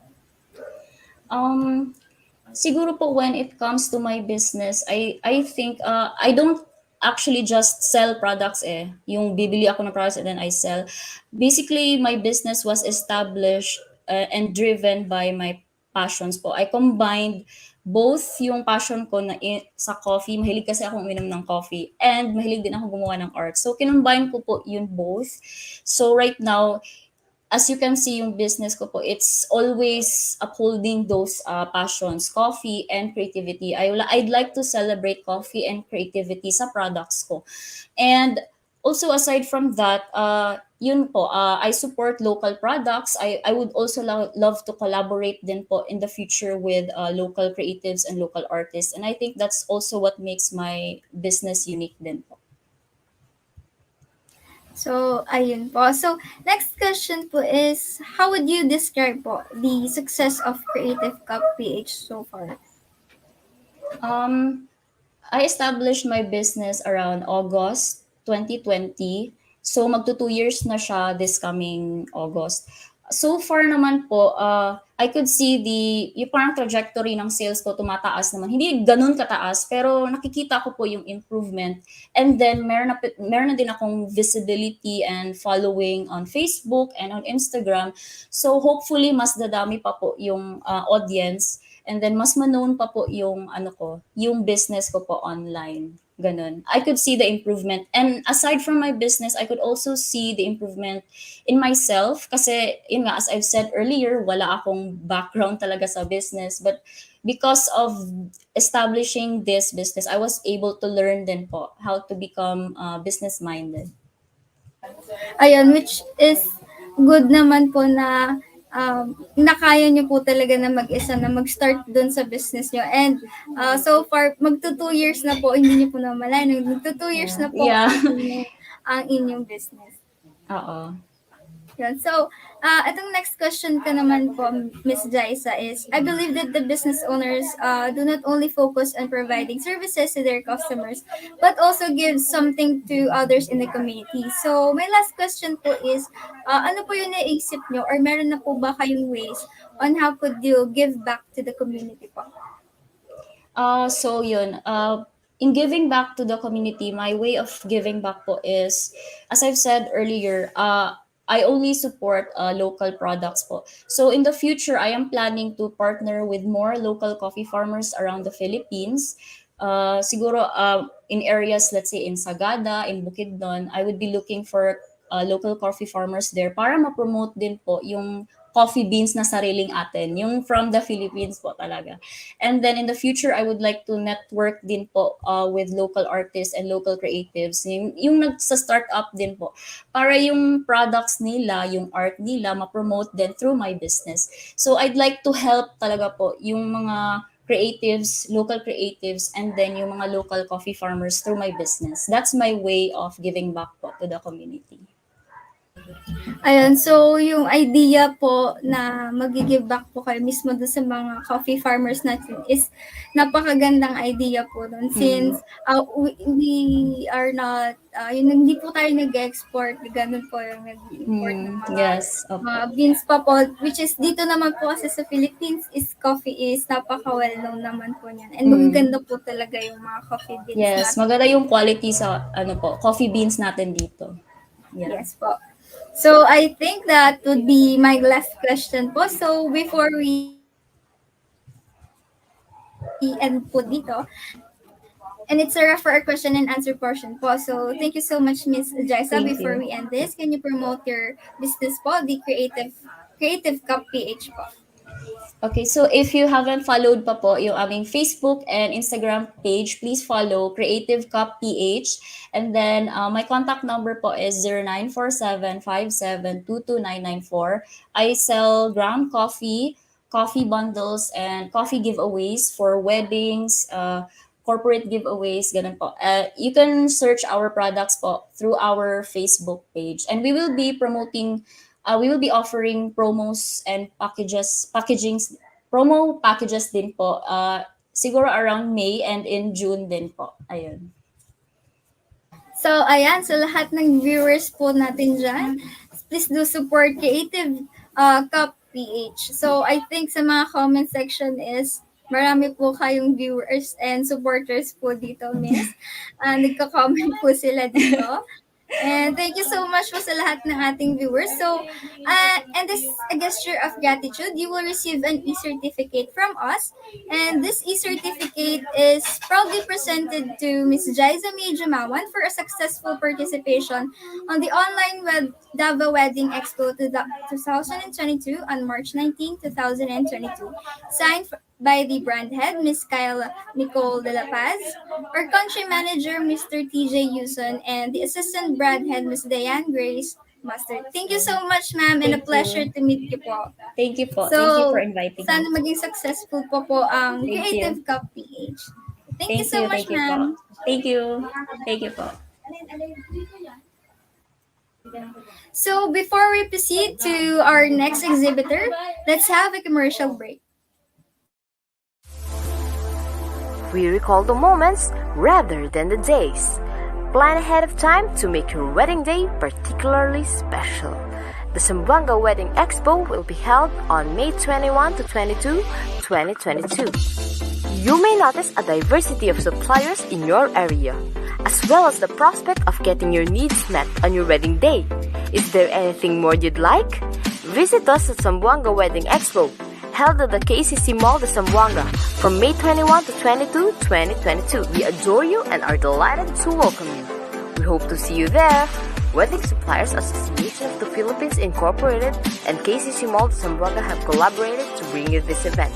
Siguro po when it comes to my business, I think I don't actually just sell products yung bibili ako ng products and then I sell. Basically, my business was established and driven by my passions po. I combined both yung passion ko sa coffee, mahilig kasi akong uminom ng coffee, and mahilig din ako gumawa ng art. So, kinumbine ko po yun both. So, right now, as you can see yung business ko po, it's always upholding those passions, coffee and creativity. I'd like to celebrate coffee and creativity sa products ko. And also aside from that, yun po, I support local products. I would also love to collaborate din po in the future with local creatives and local artists. And I think that's also what makes my business unique din po. So, ayun po. So, next question po is, how would you describe po the success of Creative Cup PH so far? I established my business around August 2020. So, magto 2 years na siya this coming August. So far naman po, I could see yung parang trajectory ng sales ko tumataas naman. Hindi ganun kataas, pero nakikita ko po yung improvement. And then, meron na din akong visibility and following on Facebook and on Instagram. So, hopefully, mas dadami pa po yung audience. And then, mas ma-known pa po yung yung business ko po online. Ganun. I could see the improvement. And aside from my business, I could also see the improvement in myself. Kasi, yun nga, as I've said earlier, wala akong background talaga sa business. But because of establishing this business, I was able to learn din po how to become business-minded. Ayun, which is good naman po na nakaya nyo po talaga na mag-isa na mag-start dun sa business nyo. And so far, magto 2 years na po, hindi nyo po namalayan. Magto 2 years na po Yeah. ang inyong business. Oo. Yun. So, itong next question ka naman po, Miss Jaisa, is I believe that the business owners do not only focus on providing services to their customers, but also give something to others in the community. So, my last question po is, ano po yung naisip nyo or meron na po ba kayong ways on how could you give back to the community po? So yun, in giving back to the community, my way of giving back po is, as I've said earlier, I only support local products po. So in the future, I am planning to partner with more local coffee farmers around the Philippines. Siguro in areas, let's say in Sagada, in Bukidnon, I would be looking for local coffee farmers there para ma-promote din po yung coffee beans na sariling atin, yung from the Philippines po talaga. And then in the future, I would like to network din po with local artists and local creatives. Yung nagsa-startup din po. Para yung products nila, yung art nila, ma-promote din through my business. So I'd like to help talaga po yung mga creatives, local creatives, and then yung mga local coffee farmers through my business. That's my way of giving back po to the community. Ayun, so yung idea po na mag-give back po kayo mismo doon sa mga coffee farmers natin is napakagandang idea po doon since we are not, yun, hindi po tayo nag-export, ganun po yung nag-import ng Yes, mga opo. beans pa po, which is dito naman po kasi sa Philippines is coffee is napaka-well-known naman po niyan. And magaganda po talaga yung mga coffee beans Yes, natin. maganda yung quality sa ano po, coffee beans natin dito. Yeah. Yes po. So I think that would be my last question po. So before we end po dito, and it's a refer question and answer portion po. So thank you so much, Miss Jaisa. Thank Before you. we end this, can you promote your business po, the Creative Cup PH po? Okay, so if you haven't followed pa po yung aming Facebook and Instagram page, please follow Creative Cup PH. And then my contact number po is 0947-5722-994. I sell ground coffee, coffee bundles, and coffee giveaways for weddings, corporate giveaways, ganun po. You can search our products po through our Facebook page. And we will be offering promos and promo packages din po. Siguro around May and in June din po. Ayun. So, ayan, sa lahat ng viewers po natin dyan, please do support Creative Cup PH. So, I think sa mga comment section is marami po kayong viewers and supporters po dito, miss. Nagka-comment po sila dito. And thank you so much po sa lahat ng ating viewers. So, and this a gesture of gratitude, you will receive an e-certificate from us. And this e-certificate is proudly presented to Ms. Jaiza May Jumawan for a successful participation on the online Davao Wedding Expo 2022 on March 19, 2022. Signed by the brand head, Ms. Kyle Nicole De La Paz, our country manager, Mr. TJ Yuson, and the assistant brand head, Ms. Diane Grace Mustard. Thank you so much, ma'am, and a Thank pleasure you. to meet you po. Thank you po. Thank you for So, inviting sana me. maging successful po ang Thank Creative you. Cup PH. Thank you Thank so you. much, Thank you po. ma'am. Thank you. Thank you po. So, before we proceed to our next exhibitor, let's have a commercial break. We recall the moments rather than the days. Plan ahead of time to make your wedding day particularly special. The Zamboanga Wedding Expo will be held on May 21 to 22, 2022. You may notice a diversity of suppliers in your area, as well as the prospect of getting your needs met on your wedding day. Is there anything more you'd like? Visit us at Zamboanga Wedding Expo, held at the KCC Mall de Zamboanga from May 21 to 22, 2022. We adore you and are delighted to welcome you. We hope to see you there. Wedding Suppliers Association of the Philippines Incorporated and KCC Mall de Zamboanga have collaborated to bring you this event.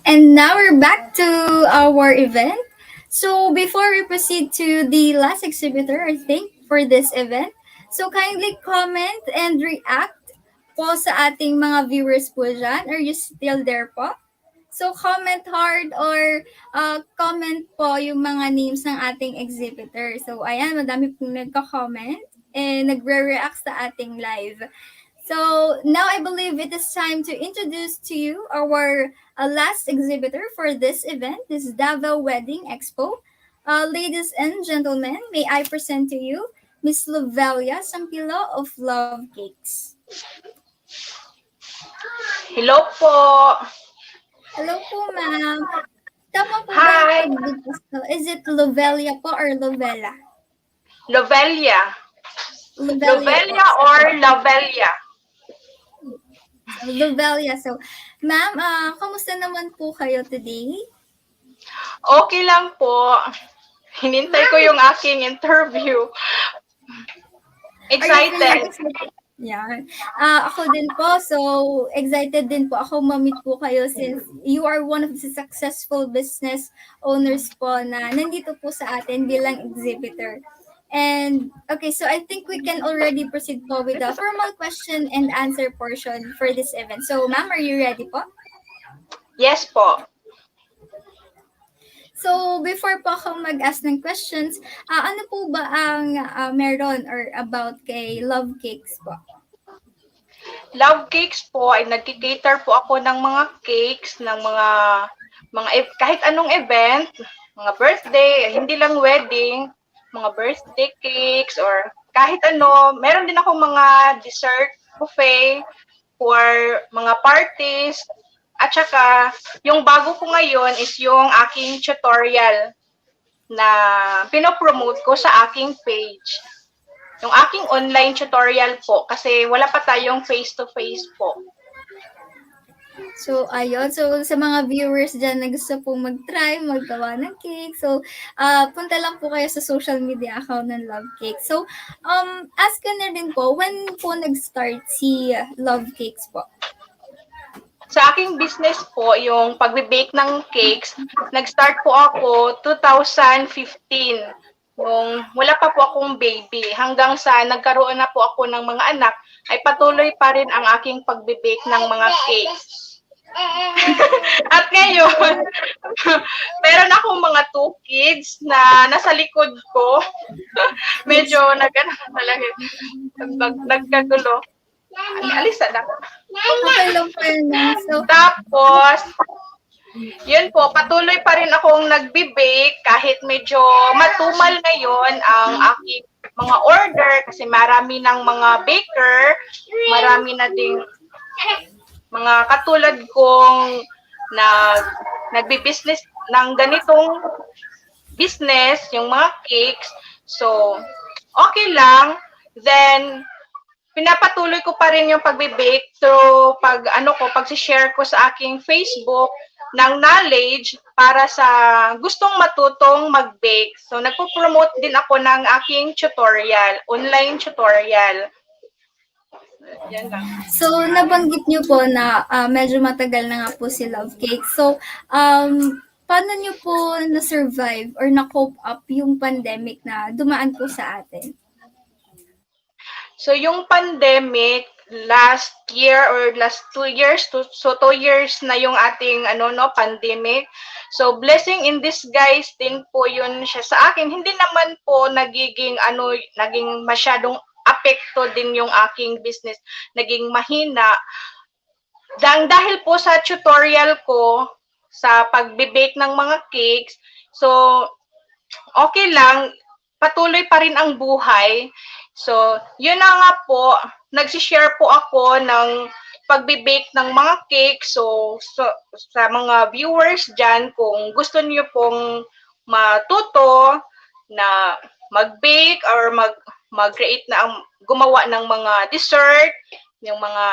And now we're back to our event. So before we proceed to the last exhibitor, I think, for this event, so kindly comment and react po sa ating mga viewers po dyan. Are you still there po? So comment hard or comment po yung mga names ng ating exhibitor. So ayan, madami pong nagko-comment and nagre-react sa ating live. So now I believe it is time to introduce to you our last exhibitor for this event, this Davao Wedding Expo. Ladies and gentlemen, may I present to you Miss Lovelia Sampilo of Love Cakes. Hello po. Hello po, ma'am. Tama po ba yung Hi. pagbigkas ko? Is it Lovelia po or Lovella? Lovelia. Lovelia Lovelia po. or Lovelia? So, Lovelia. So, ma'am, kamusta naman po kayo today? Okay lang po. Hinintay ko yung aking interview. Are you feeling Excited. excited? Yan. Ako din po. So, excited din po ako ma-meet po kayo since you are one of the successful business owners po na nandito po sa atin bilang exhibitor. And, okay, so I think we can already proceed po with the formal question and answer portion for this event. So, ma'am, are you ready po? Yes po. So, before po ako mag-ask ng questions, ano po ba ang meron or about kay Love Cakes po? Love Cakes po ay nagki-cater po ako ng mga cakes, ng kahit anong event, mga birthday, hindi lang wedding, mga birthday cakes or kahit ano. Meron din ako mga dessert buffet for mga parties. At saka, yung bago ko ngayon is yung aking tutorial na pinopromote ko sa aking page. Yung aking online tutorial po kasi wala pa tayong face-to-face po. So, ayun. So, sa mga viewers dyan na gusto pong mag-try, maggawa ng cake. So, punta lang po kayo sa social media account ng Love Cake. So, ask ko na rin po, when po nag-start si Love Cakes po? Sa aking business po, yung pagbe-bake ng cakes, nag-start po ako 2015. Yung wala pa po akong baby. Hanggang sa nagkaroon na po ako ng mga anak, ay patuloy pa rin ang aking pagbe-bake ng mga cakes. At ngayon, meron akong mga 2 kids na nasa likod ko. Medyo nagkagulo. Alisa na. Okay lang po yun, ma'am. So, Tapos, yun po, patuloy pa rin akong nagbe-bake kahit medyo matumal ngayon ang aking mga order kasi marami ng mga baker, marami na ding mga katulad kong nagbi-business ng ganitong business, yung mga cakes. So, okay lang. Then, pinapatuloy ko pa rin yung pagbe-bake through pag-share ko sa aking Facebook ng knowledge para sa gustong matutong mag-bake. So, nagpo-promote din ako ng aking tutorial, online tutorial. Yan lang. So, nabanggit niyo po na medyo matagal na nga po si Love Cake. So, paano niyo po na-survive or na-cope up yung pandemic na dumaan po sa atin? So, yung pandemic, last year or last 2 years, so 2 years na yung ating pandemic. So, blessing in disguise din po yun siya sa akin. Hindi naman po naging masyadong apekto din yung aking business, naging mahina. Dahil po sa tutorial ko sa pagbe-bake ng mga cakes, so okay lang, patuloy pa rin ang buhay. So, yun na nga po, nagsishare po ako ng pagbe-bake ng mga cake. So sa mga viewers dyan, kung gusto niyo pong matuto na mag-bake or mag-create gumawa ng mga dessert, yung mga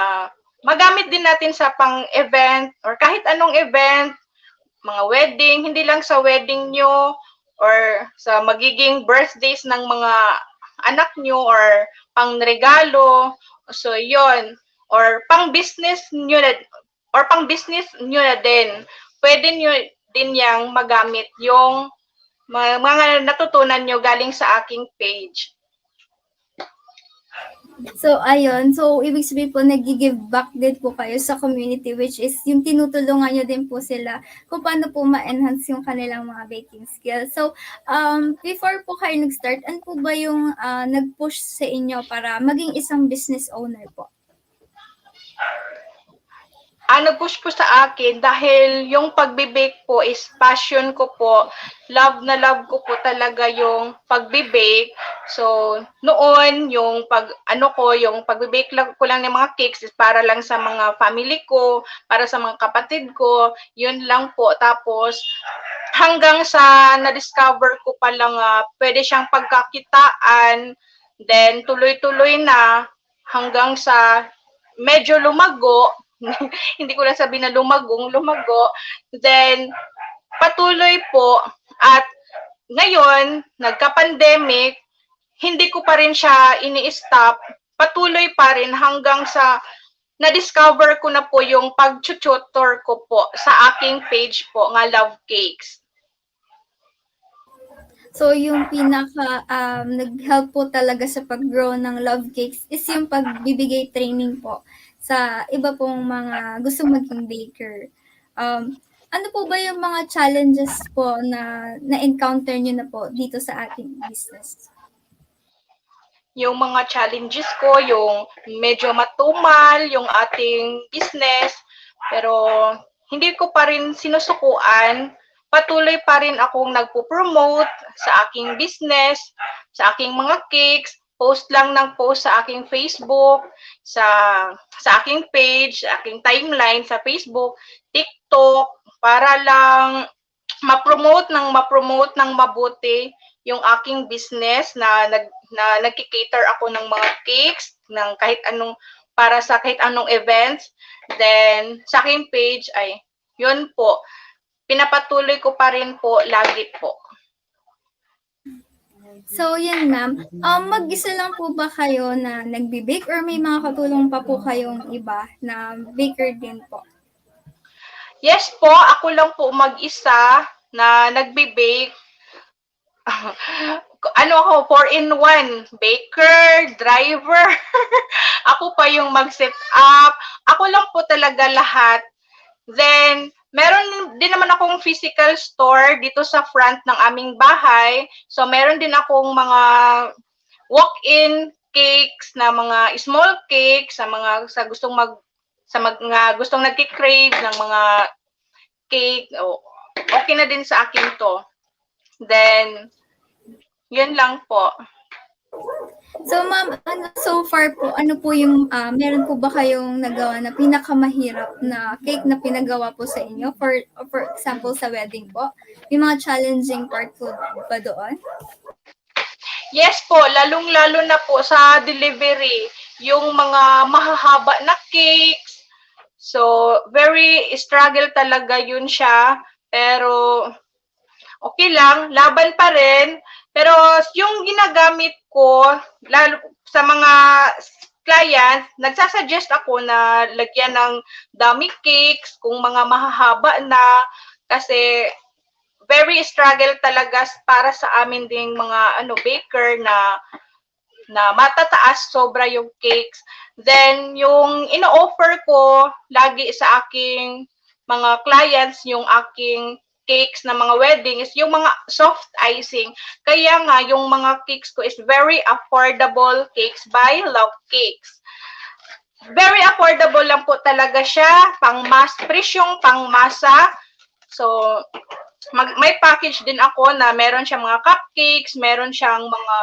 magamit din natin sa pang-event or kahit anong event, mga wedding, hindi lang sa wedding nyo or sa magiging birthdays ng mga anak nyo or pang regalo. So, yon or pang business nyo na din. Pwede nyo din yang magamit yung mga natutunan nyo galing sa aking page. So, ayun. So, ibig sabihin po, nag-give back din po kayo sa community, which is yung tinutulungan nyo din po sila kung paano po ma-enhance yung kanilang mga baking skills. So, before po kayo nag-start, ano po ba yung nag-push sa inyo para maging isang business owner po? Nag-push po sa akin dahil yung pagbe-bake po is passion ko po. Love na love ko po talaga yung pagbe-bake. So, noon, yung yung pagbe-bake lang ko lang ng mga cakes is para lang sa mga family ko, para sa mga kapatid ko, yun lang po. Tapos, hanggang sa na-discover ko palang pwede siyang pagkakitaan, then tuloy-tuloy na hanggang sa medyo lumago. Hindi ko na sabi na lumago. Then, patuloy po at ngayon, nagka-pandemic, hindi ko pa rin siya ini-stop. Patuloy pa rin hanggang sa na-discover ko na po yung pag-tutor ko po sa aking page po nga Love Cakes. So, yung pinaka nag-help po talaga sa pag-grow ng Love Cakes is yung pagbibigay training po sa iba pong mga gustong maging baker. Ano po ba yung mga challenges po na na-encounter nyo na po dito sa ating business? Yung mga challenges ko, yung medyo matumal yung ating business, pero hindi ko pa rin sinusukuan. Patuloy pa rin akong nagpo-promote sa aking business, sa aking mga cakes, post lang ng post sa aking Facebook, sa aking page, sa aking timeline sa Facebook, TikTok, para lang ma-promote ng mabuti yung aking business na nagki-cater ako ng mga cakes ng kahit anong para sa kahit anong events. Then sa aking page ay yun po, pinapatuloy ko pa rin po lagi po. So, yun ma'am. Mag-isa lang po ba kayo na nagbi-bake or may mga katulong pa po kayong iba na baker din po? Yes po, ako lang po mag-isa na nagbi-bake. Ako, 4-in-1, baker, driver. Ako pa yung mag-set up. Ako lang po talaga lahat. Then, meron din naman akong physical store dito sa front ng aming bahay. So, meron din akong mga walk-in cakes na mga small cakes sa gustong sa mga gustong nagki-crave ng mga cake. Okay na din sa akin to. Then, yun lang po. So, ma'am, so far po, ano po yung, meron po ba kayong nagawa na pinakamahirap na cake na pinagawa po sa inyo? For example, sa wedding po? May mga challenging part po ba doon? Yes po, lalong-lalo na po sa delivery, yung mga mahahaba na cakes. So, very struggle talaga yun siya. Pero, okay lang, laban pa rin. Pero yung ginagamit ko, lalo sa mga clients, nagsasuggest ako na lagyan ng dummy cakes kung mga mahahaba na kasi very struggle talaga para sa amin ding mga baker na matataas sobra yung cakes. Then yung ino-offer ko lagi sa aking mga clients yung aking cakes na mga wedding is yung mga soft icing. Kaya nga, yung mga cakes ko is very affordable cakes by Love Cakes. Very affordable lang po talaga siya, presyong pangmasa. So, may package din ako na meron siyang mga cupcakes, meron siyang mga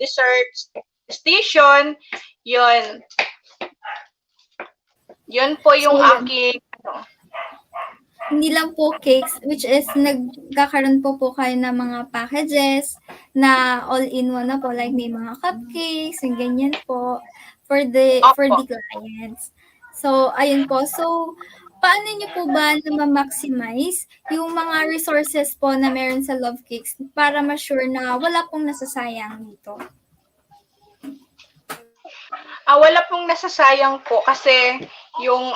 desserts, station, yun. Yun po yung aking Hindi lang po cakes, which is nagkakaroon po kayo ng mga packages na all-in-one na po, like may mga cupcakes, yung ganyan po, for the clients. So, ayun po. So, paano niyo po ba na ma-maximize yung mga resources po na meron sa Love Cakes para ma-sure na wala pong nasasayang dito? wala pong nasasayang po kasi yung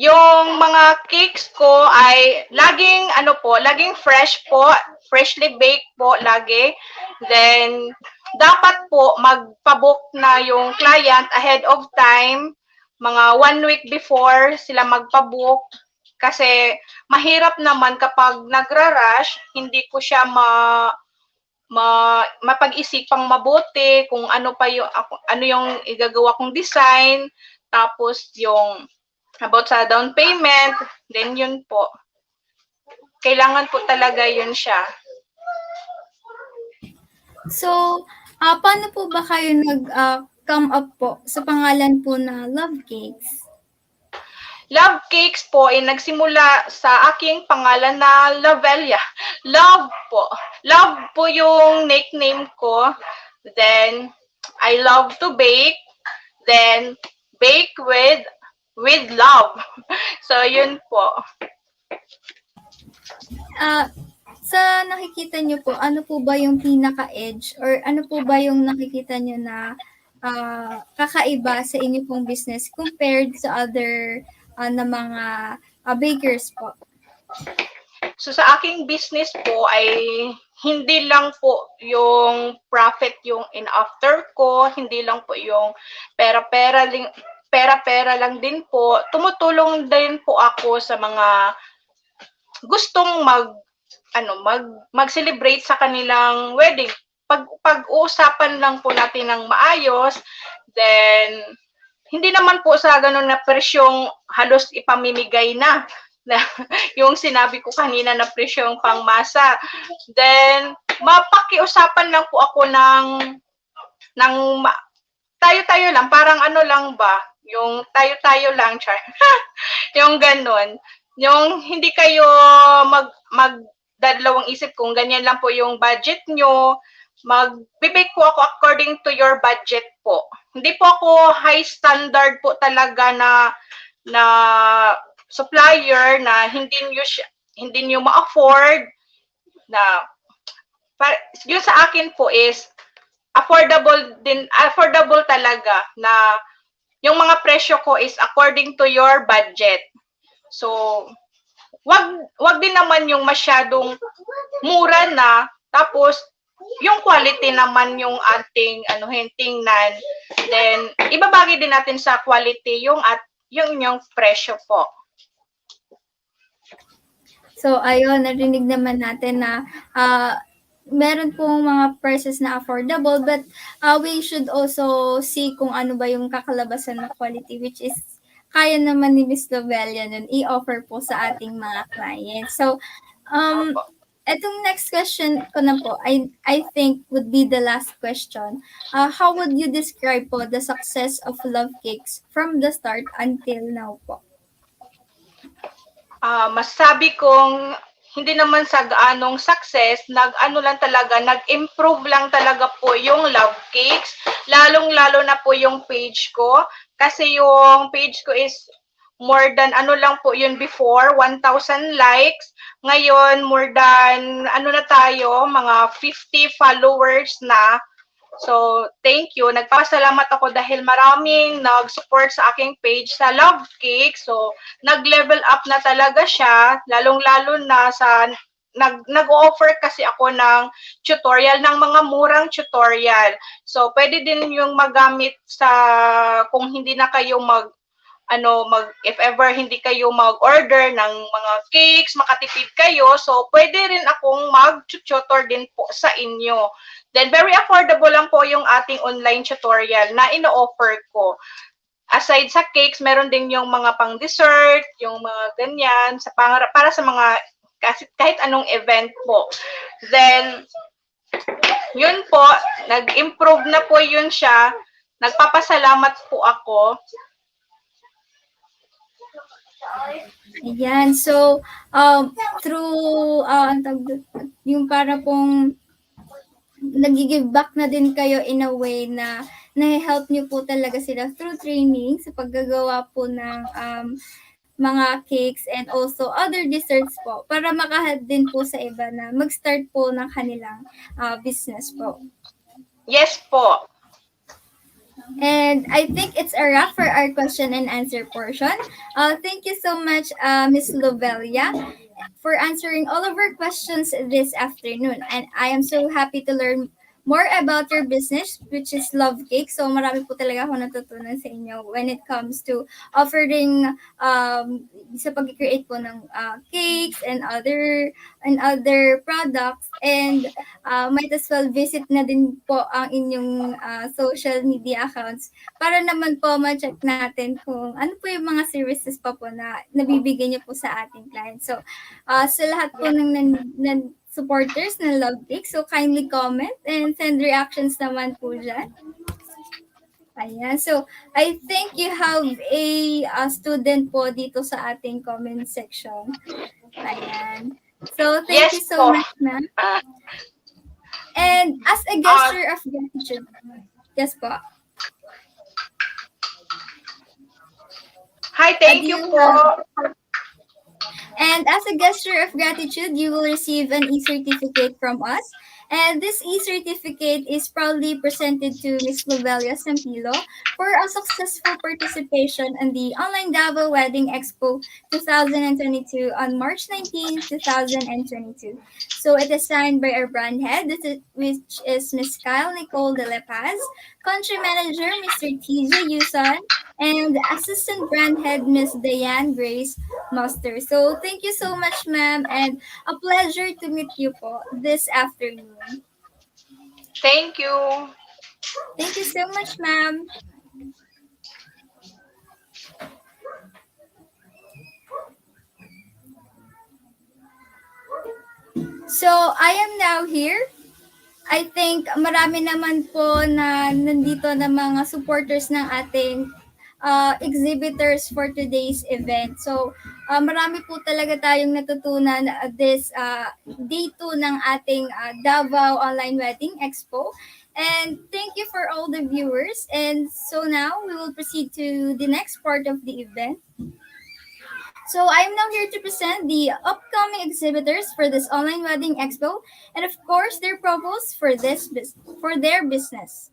Yung mga cakes ko ay laging fresh po, freshly baked po lagi. Then, dapat po magpabook na yung client ahead of time, mga 1 week before sila magpabook. Kasi mahirap naman kapag nagra-rush, hindi ko siya mapag-isipang mabuti kung ano yung igagawa kong design, tapos yung about sa down payment, then yun po. Kailangan po talaga yun siya. So, paano po ba kayo come up po sa pangalan po na Love Cakes? Love Cakes po ay nagsimula sa aking pangalan na Lavelia. Love po. Love po yung nickname ko. Then, I love to bake. Then, bake with love. So, yun po. Sa nakikita nyo po, ano po ba yung pinaka-edge or ano po ba yung nakikita nyo na kakaiba sa inyo pong business compared sa other na mga bakers po? So sa aking business po ay hindi lang po yung profit yung in after ko, hindi lang po yung pera-pera lang din po. Tumutulong din po ako sa mga gustong mag-celebrate sa kanilang wedding. Pag-uusapan lang po natin ng maayos, then hindi naman po sa ganun na presyong halos ipamimigay na yung sinabi ko kanina na presyong pangmasa. Then mapakiusapan lang po ako ng tayo-tayo lang, parang ano lang ba, yung tayo-tayo lang, char. Yung ganun. Yung hindi kayo magdadalawang isip kung ganyan lang po yung budget nyo, mag-bake po ako according to your budget po. Hindi po ako high standard po talaga na supplier na hindi niyo ma-afford na yun sa akin po is affordable talaga na yung mga presyo ko is according to your budget. So, wag din naman yung masyadong mura na, tapos yung quality naman yung ating tingnan. Then ibabagi din natin sa quality yung presyo po. So ayun, narinig naman natin na meron pong mga prices na affordable, but we should also see kung ano ba yung kakalabasan na quality, which is kaya naman ni Miss Lovelia nun i-offer po sa ating mga clients. So, etong next question ko na po, I think would be the last question. How would you describe po the success of Love Cakes from the start until now po? Masabi kong hindi naman sa gaanong success, nag-improve lang talaga po yung Love Cakes, lalong-lalo na po yung page ko, kasi yung page ko is more than lang po yun before, 1,000 likes. Ngayon, more than na tayo, mga 50 followers na. So, thank you. Nagpasalamat ako dahil maraming nag-support sa aking page sa Love Cake. So, nag-level up na talaga siya, lalong-lalo na sa nag-offer kasi ako ng tutorial, ng mga murang tutorial. So, pwede din yung magamit kung hindi na kayo if ever hindi kayo mag-order ng mga cakes, makatipid kayo, so pwede rin akong mag-tutor din po sa inyo. Then, very affordable lang po yung ating online tutorial na ino-offer ko. Aside sa cakes, meron din yung mga pang-dessert, yung mga ganyan, para sa mga kahit anong event po. Then, yun po, nag-improve na po yun siya. Nagpapasalamat po ako. Ayan. So, through yung para pong nag-give back na din kayo in a way na na-help nyo po talaga sila through training sa paggagawa po ng mga cakes and also other desserts po para makahelp din po sa iba na mag-start po ng kanilang business po. Yes po. And I think it's a wrap for our question and answer portion. Thank you so much, Miss Lovelia, for answering all of our questions this afternoon. And I am so happy to learn more about your business, which is Love Cake. So marami po talaga ako natutunan sa inyo when it comes to offering sa pag-create po ng cakes and other products. And might as well visit na din po ang inyong social media accounts para naman po ma-check natin kung ano po yung mga services pa po na nabibigay niyo po sa ating clients. So, sa lahat po ng supporters ng Love Cake, so kindly comment and send reactions naman po dyan. Ayan. So, I think you have a student po dito sa ating comment section. Ayan. So, thank you Yes so po. much, ma'am. And as a gesture of gratitude, yes po. Hi, thank do you you po. And as a gesture of gratitude, you will receive an e-certificate from us. And this e-certificate is proudly presented to Ms. Lovelia Sampilo for a successful participation in the online Davao Wedding Expo 2022 on March 19, 2022. So it is signed by our brand head, which is Ms. Kyle Nicole De La Paz, country manager Mr. TJ Yuson, and assistant brand head Ms. Diane Grace Master. So thank you so much, ma'am, and a pleasure to meet you po this afternoon. Thank you. Thank you so much, ma'am. So I am now here. I think marami naman po na nandito na mga supporters ng ating exhibitors for today's event. So, marami po talaga tayong natutunan this day 2 ng ating Davao Online Wedding Expo. And thank you for all the viewers. And so now we will proceed to the next part of the event. So I am now here to present the upcoming exhibitors for this online wedding expo, and of course their promos for their business.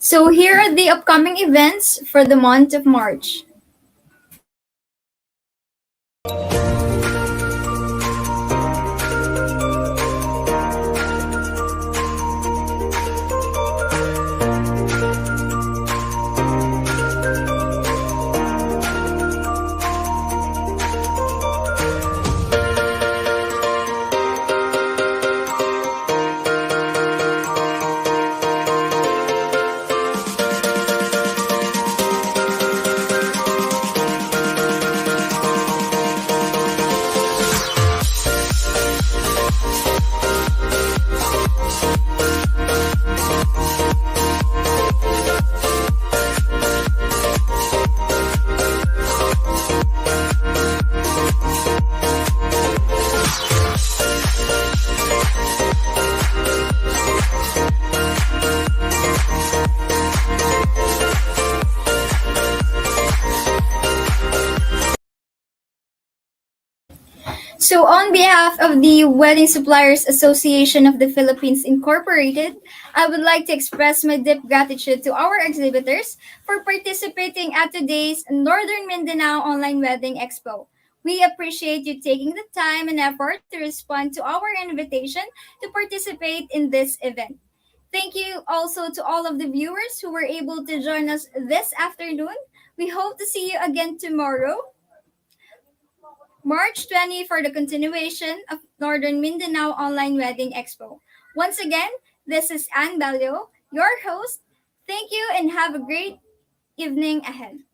So here are the upcoming events for the month of March. So, on behalf of the Wedding Suppliers Association of the Philippines Incorporated, I would like to express my deep gratitude to our exhibitors for participating at today's Northern Mindanao Online Wedding Expo. We appreciate you taking the time and effort to respond to our invitation to participate in this event. Thank you also to all of the viewers who were able to join us this afternoon. We hope to see you again tomorrow, March 20, for the continuation of Northern Mindanao Online Wedding Expo. Once again, this is Anne Bellio, your host. Thank you and have a great evening ahead.